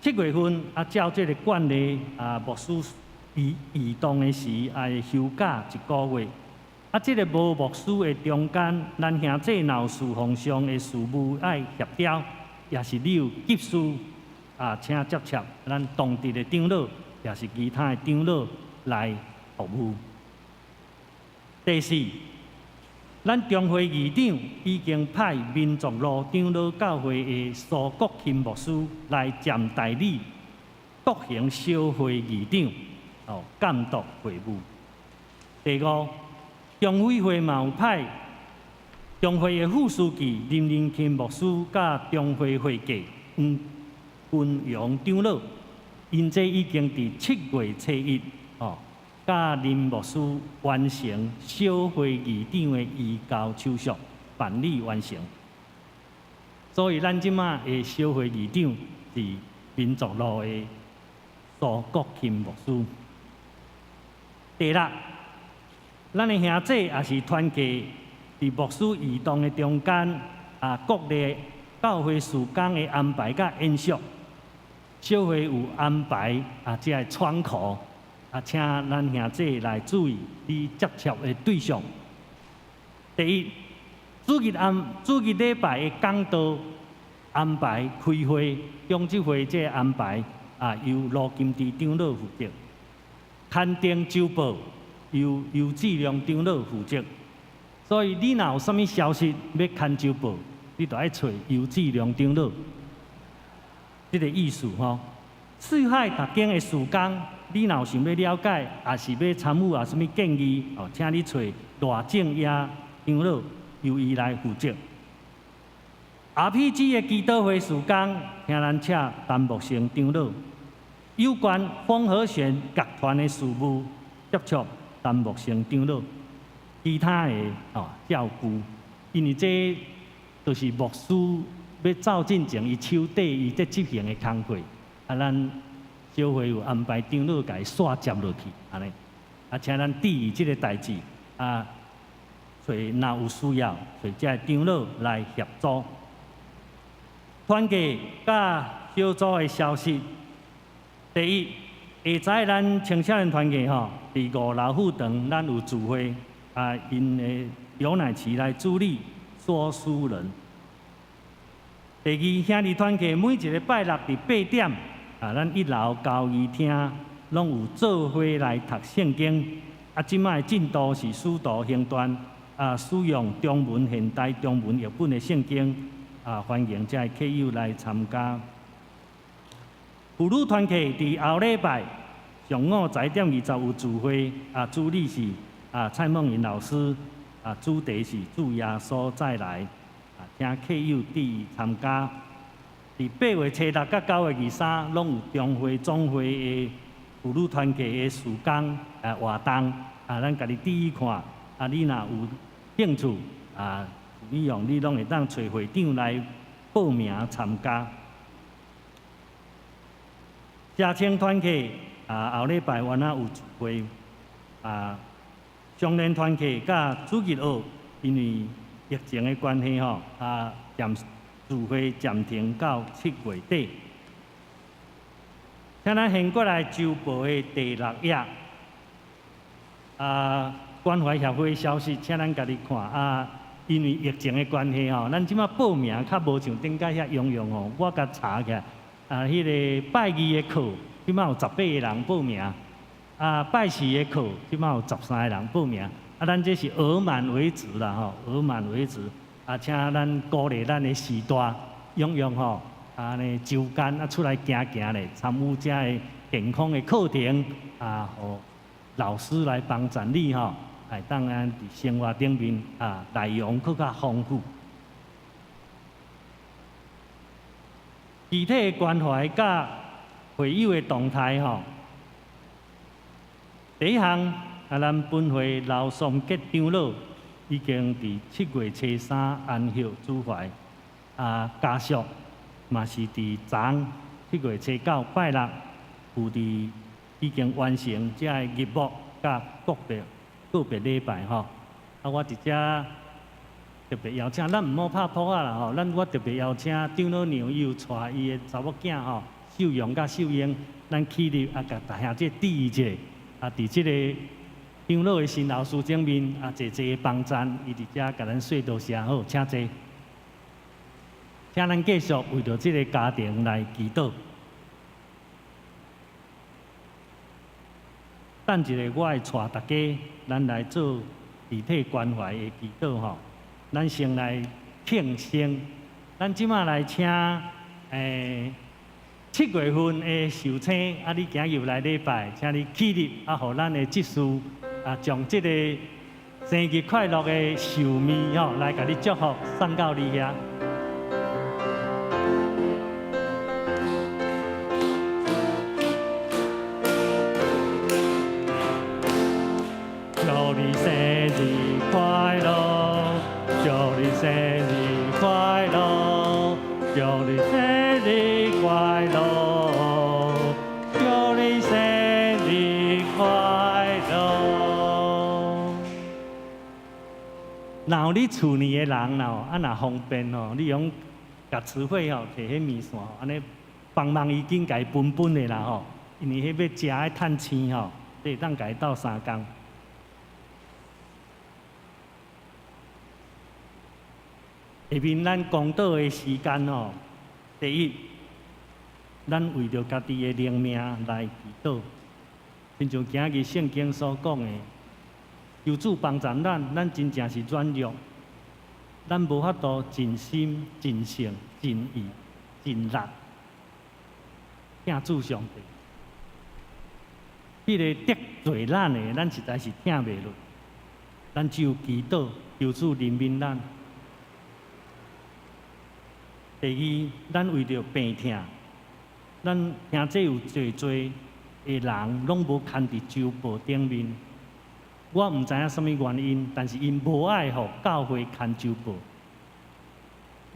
，7月份照这个惯例牧师移动的时会休假1个月。这个无牧师的中间，咱兄弟若有事奉上的事务爱协调，也是你有急事请接洽咱当地的长老，也是其他的长老来服务。第四，咱中会议长已经派民族路长老教会的苏国钦牧师来兼代理国行小会议长。监督会务。第五，中委会嘛有派中会的副书记林仁钦牧师甲中会会计黄君阳长老，因这已经伫7月初1，甲林牧师完成小会议长的移交手续，办理完成。所以咱即马的小会议长是民族路的苏国钦牧师。第六，咱的兄弟也是团结伫牧师移动的中间，各类教会事工的安排甲演习，小会有安排这个窗口，请咱兄弟来注意你接触的对象。第一，主日礼拜的讲道安排开会，中执会这个安排由罗金枝长老负责。刊登周报由尤志良长老负责，所以你若有啥物消息要刊周报，你就爱找尤志良长老。这个意思吼。四海逐间的事工，你若有想要了解，也是要参与啥物建议，请你找罗正业长老由伊来负责。RPG 的祈祷会时间，请咱请陈木成长老有关风和弦乐团的事务接触陈木成长老，其他的照顾，因为这就是牧师要走进前伊手底伊在执行的工作，咱小会有安排长老甲伊线接落去，安尼，请咱注意这个代志，所以若有需要，所以这长老来协助。团契甲小组的消息，第一，下早咱青少年团契伫5老虎堂咱有聚会，因的尤乃琪来主理说书人。第二，兄弟团契每一个拜六伫8点，咱1楼交易厅拢有做伙来读圣经。即摆进度是使徒行传，使用中文现代中文译本的圣经。欢迎这些客友来参加。妇女团契伫后礼拜上午10点20有聚会，主理是蔡梦云老师，主题是主耶稣再来，请客友注意参加。伫8月初6甲9月23，拢有中会总会的妇女团契的事工活动，咱家己注意看，你若有兴趣你拢会当找会长来报名参加。社青团契后礼拜原有聚会，相连团契甲主日学因为疫情的关系聚会暂停到7月底。请咱先过来周报的第6页，关怀协会消息，请咱家己看因为疫情的关系咱即马报名较无像顶届遐用用我甲查起来，迄个拜二的课即马有18个人报名，拜四的课即马有13个人报名，咱这是额满为止啦额满为止，请咱鼓励咱的时代用用周间出来行行咧，参与这个健康的课程，互老师来帮助你当然伫生活顶面内容更较丰富。具体的关怀甲会友的动态第一项咱本会刘松吉长老已经伫7月初3安息主怀，家属嘛是伫昨7月初9拜六有伫已经完成这个业务甲个别礼拜我伫遮特别邀请，咱毋好拍扑啦我特别邀请长老娘伊有带伊的查某囝秀荣甲秀英，咱起立甲大兄弟致意一下，伫即个长老的新老师前面坐坐帮赞，伊伫遮甲咱说道声好，请坐，请咱继续为着即个家庭来祈祷。等一下，我会带大家，咱来做具体关怀的祈祷咱先来庆生，咱即马来请7月份的寿星，你今日来礼拜，请你起立，互咱的执事将即个生日快乐的寿面来甲你祝福送到你遐。祝你生日快乐，祝你生日快乐，祝你生日快乐，祝你生日快乐。若你厝里的人若方便你用甲慈惠摕迄面线，安尼帮忙已经甲伊分分的啦因为迄要食的趁钱会当甲伊斗3工。下面咱讲道的时间第一，咱为着家己的灵命来祈祷，亲像今日圣经所讲的，求主帮助咱真正是软弱，咱无法度尽心、尽性、尽意、尽力听主上帝。迄个得罪咱的，咱实在是听袂落，咱只有祈祷求主怜悯咱。第二，咱为着病痛，咱兄弟有济济的人拢无牵伫周报顶面。我毋知影什么原因，但是因无爱互教会牵周报。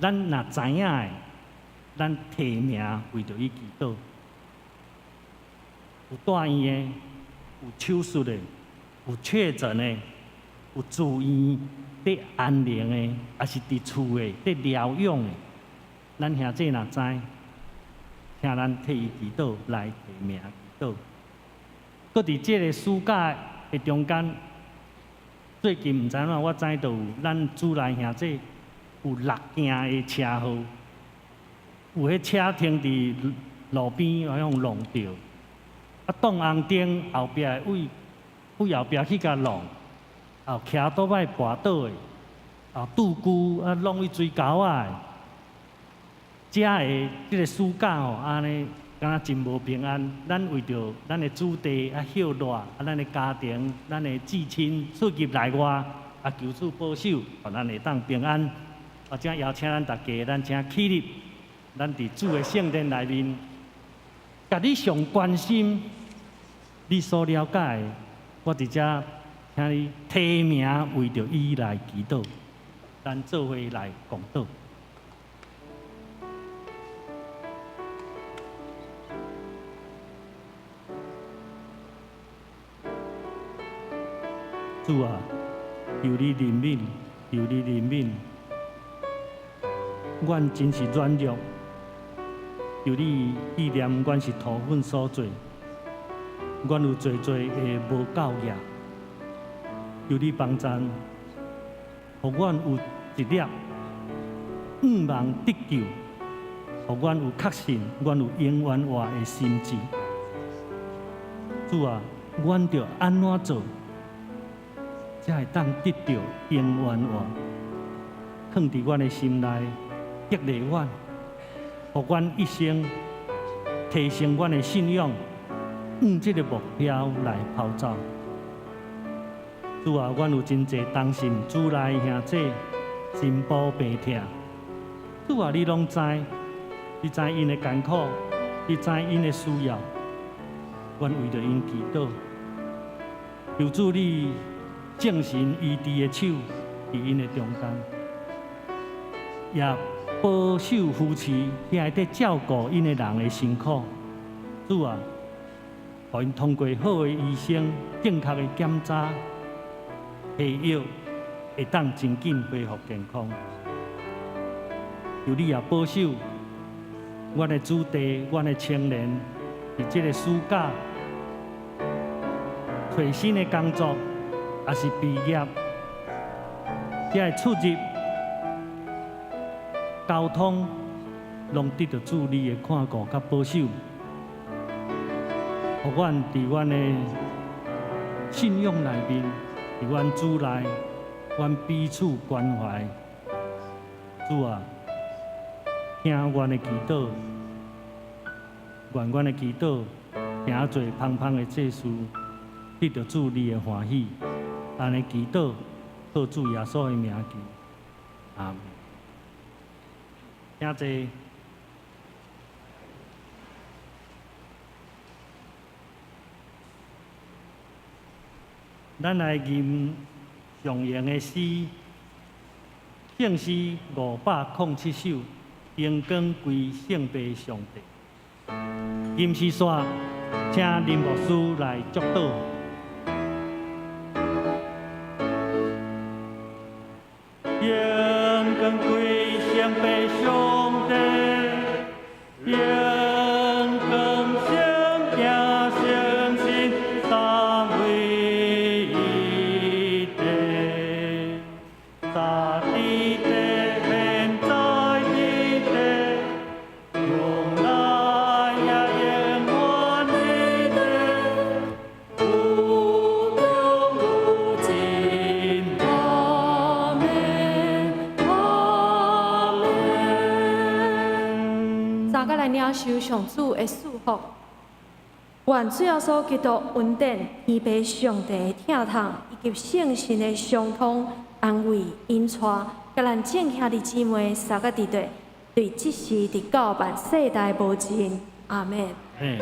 咱若知影的，咱提名为着伊祈祷。有住院的，有手术的，有确诊的，有住院伫安宁的，还是伫厝的伫疗养的。咱兄弟若知，请咱替伊祈祷来提名祈祷。搁伫即个暑假的中间，最近毋知影我知道有咱主内兄弟有6件的车祸，有迄车停伫路边，好像弄着，啊，挡红灯后壁的位后壁去甲弄，后徛倒摆跋倒的，后拄久啊弄去水沟仔的。遮的即个暑假吼，安尼敢若真无平安。咱为着咱的子弟啊歇热，啊咱的家庭、咱的至亲出入内外，啊求主保守，互咱会当平安。或者邀请咱大家，咱请起立，咱伫主的圣殿内面，甲你上关心、你所了解的，我伫遮请你提名为着伊来祈祷，咱做伙来共祷。主啊，求你怜悯，求你怜悯。阮真是软弱，求你纪念阮是土粉所做，阮有济济的无教业，求你帮助，互阮有一粒毋望得救，互阮有确信，阮有永远活的心志。主啊，阮着安怎做？才会当得到永远活，放伫阮的心内，激励阮，互阮一生提升阮的信仰，往这个目标来跑走。主啊，阮有真侪担心主内兄弟心部病痛，主啊，你拢知，你知因的艰苦，你知因的需要，阮为着因祈祷，求主你。正神医治的手伫因的中间，也保守夫妻遐在照顾因的人的辛苦。主啊，互因通过好的医生正确的检查、下药，会当真紧恢复健康。求你也保守阮的子弟、阮的青年，伫这个暑假找新的工作。也是毕业，也会出入交通，拢得到主你的看顾甲保守，互阮伫阮的信仰内面，伫阮主内，阮彼此关怀。主啊，听阮的祈祷，愿阮的祈祷，行做芳芳的祭事，得到主你的欢喜。安尼祈祷，靠主耶稣的名祈，阿门。请坐。咱来吟上言的诗，圣诗507首，荣光归圣父上帝。吟诗煞，请林牧师来祝祷。荣光归圣父上帝，荣光圣行圣神三位一体，在地地现在地地，永来也永远地地，无穷无尽。阿门，阿门。大家来领受上主的祝福。愿主耶稣基督恩典、天父上帝的疼痛以及圣神的相通，安慰、引带，甲咱正兄弟姊妹三个伫地，对即时伫到万世代无尽。阿门。嘿。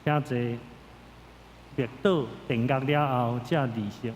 请坐，灭倒定觉了后，才离席。